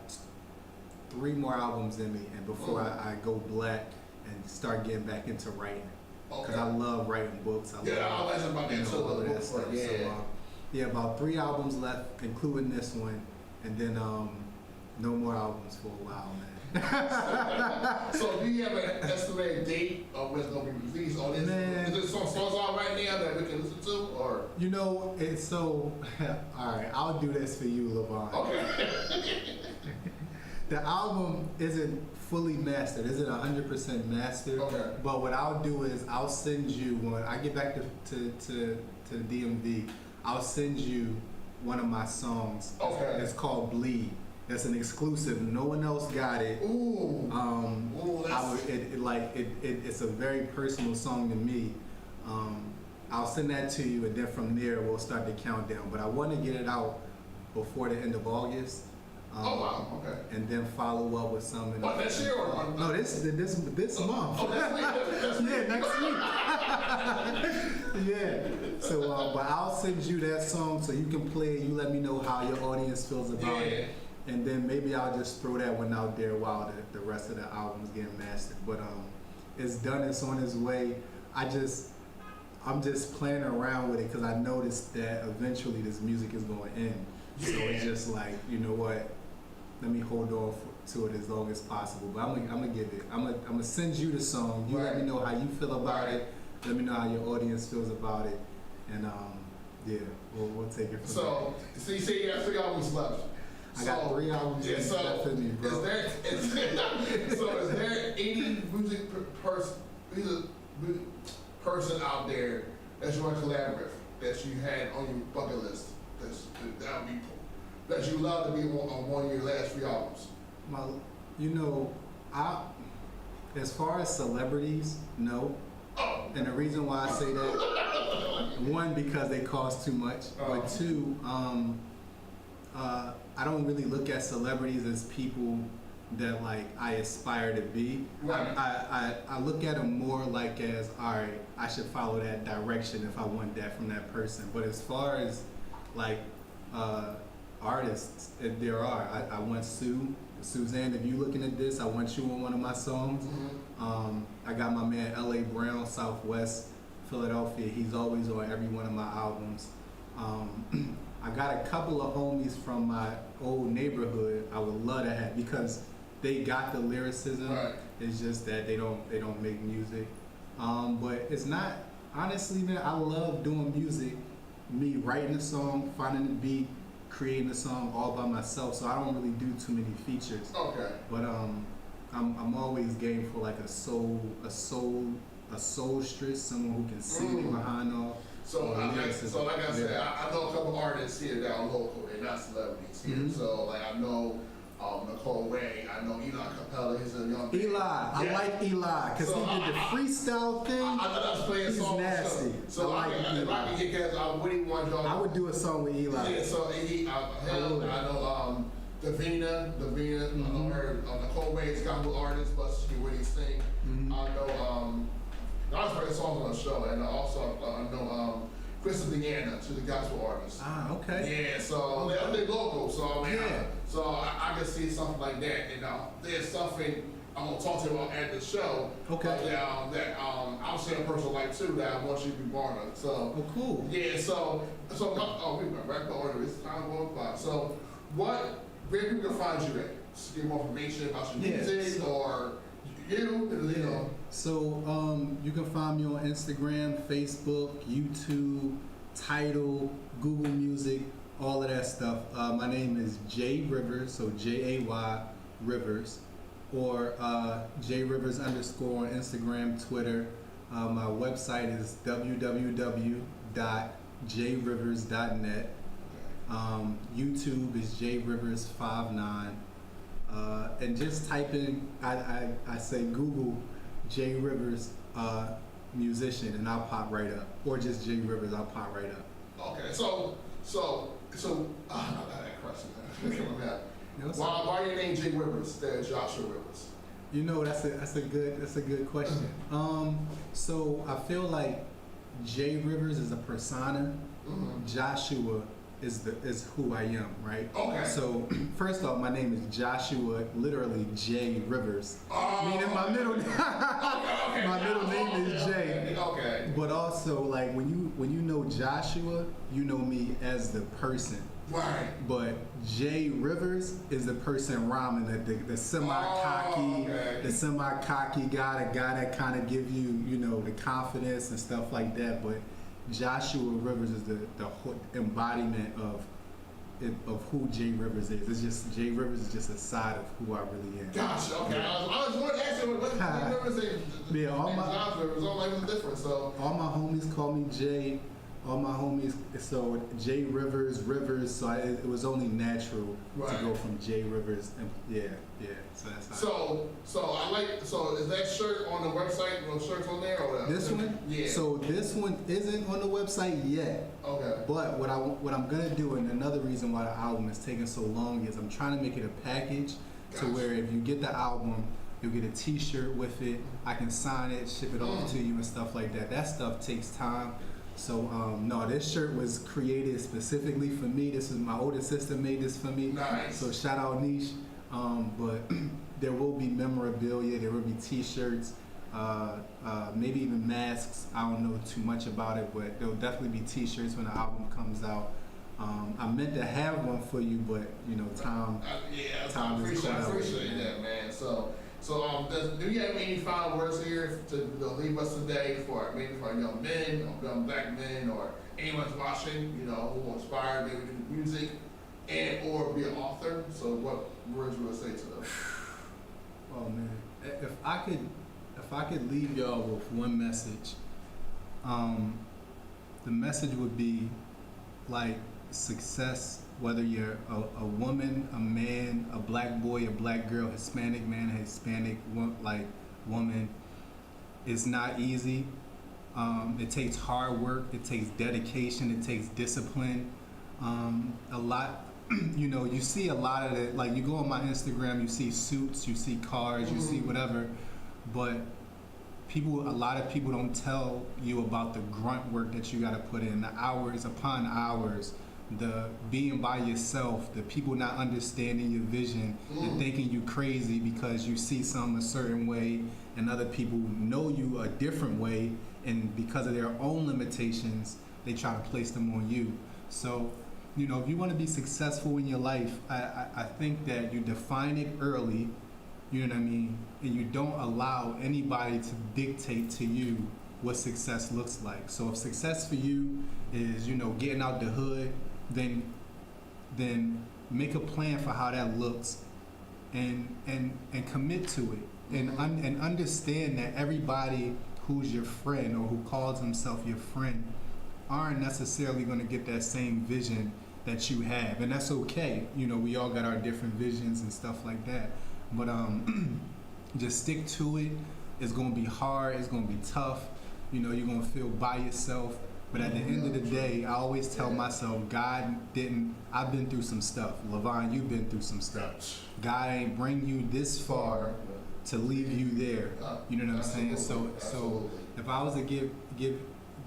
Speaker 3: 3 more albums in me, and before I go black and start getting back into writing, because I love writing books. I
Speaker 1: was about that too.
Speaker 3: all of that stuff. So, about 3 albums left, including this one, and then no more albums for a while, man.
Speaker 1: So do you have an estimated date of when it's gonna be released on this?
Speaker 3: Man.
Speaker 1: Is there some songs out right now that we can listen to, or?
Speaker 3: It's so. All right, I'll do this for you, LeVon.
Speaker 1: Okay.
Speaker 3: The album isn't fully mastered. Isn't 100% mastered.
Speaker 1: Okay.
Speaker 3: But what I'll do is I'll send you when I get back to the DMV. I'll send you one of my songs.
Speaker 1: Okay.
Speaker 3: It's called Bleed. That's an exclusive. No one else got it.
Speaker 1: Ooh.
Speaker 3: It's a very personal song to me. I'll send that to you, and then from there we'll start the countdown. But I want to get it out before the end of August.
Speaker 1: Oh wow. Okay.
Speaker 3: And then follow up with some.
Speaker 1: What, next year or what?
Speaker 3: No, this month.
Speaker 1: Oh, next week.
Speaker 3: Yeah, next week. Yeah. So, but I'll send you that song so you can play it. You let me know how your audience feels about it. And then maybe I'll just throw that one out there while the rest of the album's getting mastered. But it's done. It's on its way. I'm just playing around with it because I noticed that eventually this music is going to end. So it's just like, you know what? Let me hold on to it as long as possible. But I'm gonna give it. I'm gonna send you the song. You let me know how you feel about it. Let me know how your audience feels about it. And we'll take it from there.
Speaker 1: So you say you have 3 albums left.
Speaker 3: I got 3 albums left in me, bro.
Speaker 1: Is there any person out there that you want to collaborate with, that you had on your bucket list, that you love to be on one of your last 3 albums?
Speaker 3: As far as celebrities, no.
Speaker 1: Oh.
Speaker 3: And the reason why I say that, 1, because they cost too much, but 2, I don't really look at celebrities as people that like I aspire to be.
Speaker 1: Right.
Speaker 3: I look at them more like as, all right, I should follow that direction if I want that from that person. But as far as like artists, there are. I want Suzanne, if you're looking at this, I want you on one of my songs.
Speaker 1: Mm-hmm.
Speaker 3: I got my man L.A. Brown, Southwest Philadelphia. He's always on every one of my albums. I got a couple of homies from my old neighborhood I would love to have, because they got the lyricism.
Speaker 1: Right.
Speaker 3: It's just that they don't make music. But it's not, honestly, man, I love doing music, me writing a song, finding the beat, creating a song all by myself, so I don't really do too many features.
Speaker 1: Okay.
Speaker 3: But I'm always game for like a soulstress, someone who can sing behind all.
Speaker 1: So like I said, I know a couple artists here that are local and not celebrities here.
Speaker 3: Mm-hmm.
Speaker 1: So like I know Nicole Ray, I know Eli Capella, he's a young man.
Speaker 3: Eli, I like Eli because he did the freestyle thing.
Speaker 1: I was playing
Speaker 3: He's
Speaker 1: songs.
Speaker 3: nasty.
Speaker 1: So
Speaker 3: I like
Speaker 1: if I can get guys, I wouldn't want y'all.
Speaker 3: I would do a song with Eli.
Speaker 1: Yeah, so I know Davina,
Speaker 3: Mm-hmm.
Speaker 1: I know her, Nicole Ray's gospel artist, but she really sing.
Speaker 3: Mm-hmm.
Speaker 1: I know I was playing songs on the show, and also I know Krista Deanna, she's a gospel artist.
Speaker 3: Ah, okay.
Speaker 1: Yeah, so they're local, so I mean,
Speaker 3: Yeah.
Speaker 1: I can see something like that. And there's something I'm gonna talk to you about at the show.
Speaker 3: Okay.
Speaker 1: That I'll share a personal life too that I want you to be part of. So.
Speaker 3: Oh, cool.
Speaker 1: Yeah. So we went right to order. It's time to go by. So where people can find you at? Just give more information about your music or you know.
Speaker 3: So you can find me on Instagram, Facebook, YouTube, Tidal, Google Music, all of that stuff. My name is Jay Rivers, so Jay Rivers, or Jay Rivers _ on Instagram, Twitter. My website is www.jayrivers.net. YouTube is JRivers59. And just type in, I say Google Jay Rivers musician, and I'll pop right up. Or just Jay Rivers, I'll pop right up.
Speaker 1: Okay, so I got that question. Why your name Jay Rivers instead of Joshua Rivers?
Speaker 3: You know, that's a good question. So I feel like Jay Rivers is a persona. Joshua is who I am, right?
Speaker 1: Okay.
Speaker 3: So first off, my name is Joshua, literally Jay Rivers. Meaning my middle my middle name is Jay.
Speaker 1: Okay.
Speaker 3: But also, like when you know Joshua, you know me as the person.
Speaker 1: Right.
Speaker 3: But Jay Rivers is the person rhyming, the semi-cocky, the semi-cocky guy, the guy that kind of give you, you know, the confidence and stuff like that. But Joshua Rivers is the embodiment of who Jay Rivers is. It's just Jay Rivers is just a side of who I really am.
Speaker 1: Gotcha. Okay. I was going to ask you what Jay Rivers is.
Speaker 3: Yeah,
Speaker 1: Joshua Rivers. All like what's different. So
Speaker 3: all my homies call me Jay. All my homies, so Jay Rivers, so it was only natural to go from Jay Rivers, and yeah. So that's how.
Speaker 1: So is that shirt on the website? No shirts on there or
Speaker 3: this one?
Speaker 1: Yeah.
Speaker 3: So this one isn't on the website yet.
Speaker 1: Okay.
Speaker 3: But what I'm gonna do, and another reason why the album is taking so long is I'm trying to make it a package to where if you get the album, you'll get a T-shirt with it. I can sign it, ship it off to you, and stuff like that. That stuff takes time. So no, this shirt was created specifically for me. This is my older sister made this for me.
Speaker 1: Nice.
Speaker 3: So shout out Niche. But there will be memorabilia. There will be T-shirts. Maybe even masks. I don't know too much about it, but there'll definitely be T-shirts when the album comes out. I meant to have one for you, but you know, time.
Speaker 1: I appreciate that, man. So do you have any final words here to leave us today for maybe for young men, or young black men, or anyone's watching, you know, who inspired maybe to do music and or be an author? So what words would you say to them?
Speaker 3: Oh man, if I could leave y'all with one message, the message would be like success. Whether you're a woman, a man, a black boy, a black girl, Hispanic man, Hispanic woman, it's not easy. It takes hard work. It takes dedication. It takes discipline. A lot, you know, you see a lot of it. Like you go on my Instagram, you see suits, you see cars, you see whatever, but a lot of people don't tell you about the grunt work that you got to put in, the hours upon hours. The being by yourself, the people not understanding your vision, and thinking you crazy because you see something a certain way and other people know you a different way, and because of their own limitations, they try to place them on you. So, you know, if you want to be successful in your life, I think that you define it early, you know what I mean, and you don't allow anybody to dictate to you what success looks like. So if success for you is, you know, getting out the hood, then make a plan for how that looks, and commit to it, and understand that everybody who's your friend or who calls himself your friend aren't necessarily going to get that same vision that you have, and that's okay. You know, we all got our different visions and stuff like that, but just stick to it. It's going to be hard. It's going to be tough. You know, you're going to feel by yourself. But at the end of the day, I always tell myself, I've been through some stuff. LaVon, you've been through some stuff. God ain't bring you this far to leave you there. You know what I'm saying? So if I was to give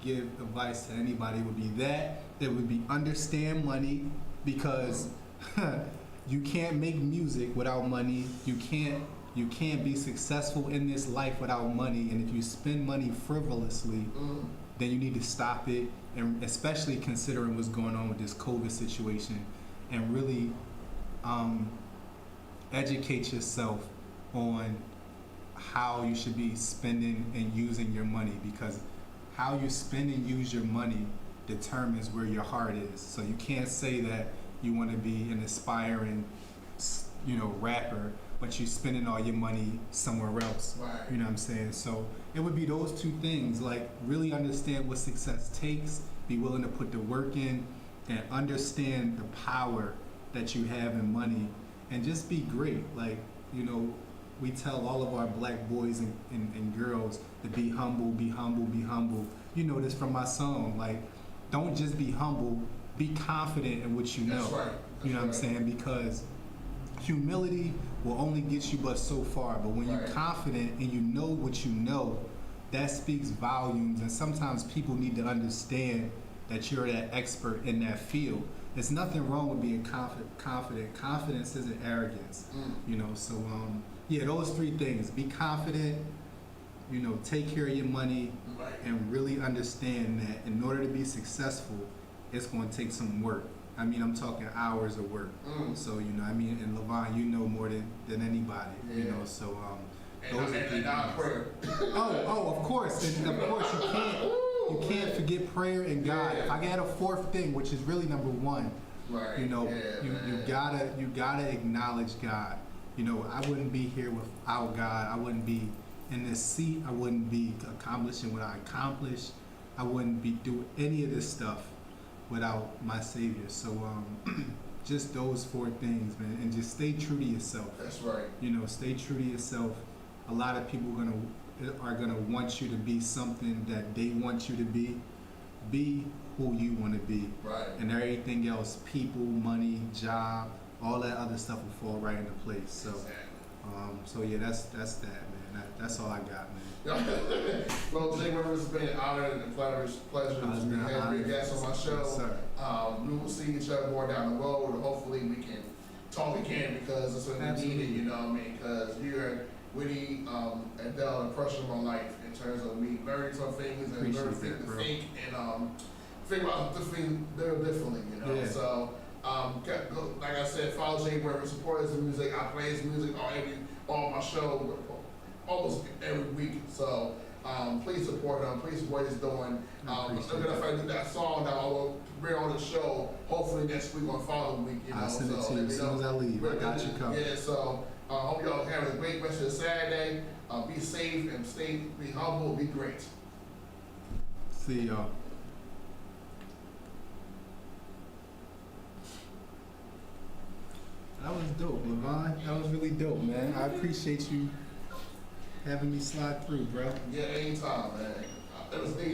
Speaker 3: advice to anybody, it would be that. It would be understand money, because you can't make music without money. You can't be successful in this life without money. And if you spend money frivolously, then you need to stop it, and especially considering what's going on with this COVID situation, and really educate yourself on how you should be spending and using your money, because how you spend and use your money determines where your heart is. So you can't say that you want to be an aspiring, you know, rapper, but you're spending all your money somewhere else.
Speaker 1: Right.
Speaker 3: You know what I'm saying? So it would be those two things, like really understand what success takes, be willing to put the work in, and understand the power that you have in money, and just be great. Like, you know, we tell all of our black boys and girls to be humble, be humble, be humble. You know this from my song. Like, don't just be humble, be confident in what you know.
Speaker 1: That's right.
Speaker 3: You know what I'm saying? Because humility will only get you but so far. But when you're
Speaker 1: Right.
Speaker 3: confident and you know what you know, that speaks volumes. And sometimes people need to understand that you're that expert in that field. There's nothing wrong with being confident. Confidence isn't arrogance, you know. So yeah, those three things: be confident, you know, take care of your money,
Speaker 1: Right.
Speaker 3: and really understand that in order to be successful, it's going to take some work. I mean, I'm talking hours of work. So, you know, I mean, and Levon, you know more than anybody, you
Speaker 1: Yeah.
Speaker 3: know, so
Speaker 1: And
Speaker 3: those are
Speaker 1: and our prayer.
Speaker 3: oh, of course, and of course you can't forget prayer and God.
Speaker 1: Yeah.
Speaker 3: If I can add a fourth thing, which is really number one,
Speaker 1: Right.
Speaker 3: you know,
Speaker 1: Yeah,
Speaker 3: you
Speaker 1: man.
Speaker 3: gotta acknowledge God. You know, I wouldn't be here without God. I wouldn't be in this seat. I wouldn't be accomplishing what I accomplished. I wouldn't be doing any of this stuff without my Savior. So just those four things, man, and just stay true to yourself.
Speaker 1: That's right.
Speaker 3: You know, stay true to yourself. A lot of people are gonna want you to be something that they want you to be. Be who you want to be,
Speaker 1: Right.
Speaker 3: and everything else, people, money, job, all that other stuff will fall right into place. So,
Speaker 1: Exactly.
Speaker 3: so yeah, that's that, man. That's all I got, man.
Speaker 1: Well, Jay Rivers, it's been an honor and a pleasure to
Speaker 3: It's been an
Speaker 1: have
Speaker 3: honor.
Speaker 1: you guest on my show.
Speaker 3: Yes, sir.
Speaker 1: We will see each other more down the road, and hopefully we can talk again because it's what we
Speaker 3: Absolutely.
Speaker 1: needed, you know what I mean? Because you're really and dealt impression on my life in terms of me learning some things and
Speaker 3: Appreciate
Speaker 1: learning
Speaker 3: that,
Speaker 1: to
Speaker 3: bro.
Speaker 1: think and figure out the thing differently, you know?
Speaker 3: Yeah.
Speaker 1: So, like I said, follow Jay Rivers, support his music. I play his music on my show almost every week. So, please support him. Please support what he's doing.
Speaker 3: Appreciate
Speaker 1: If I do that song that I will bring on the show, hopefully next week or following week, you know.
Speaker 3: I'll send it
Speaker 1: so,
Speaker 3: to you
Speaker 1: let
Speaker 3: as
Speaker 1: me
Speaker 3: soon
Speaker 1: know.
Speaker 3: as I leave. I got you covered.
Speaker 1: Yeah, so hope y'all have a great rest of the Saturday. Be safe and be humble, be great.
Speaker 3: See y'all. That was dope, Levon. That was really dope, man. I appreciate you having me slide through, bro.
Speaker 1: Yeah, anytime, man. It was neat.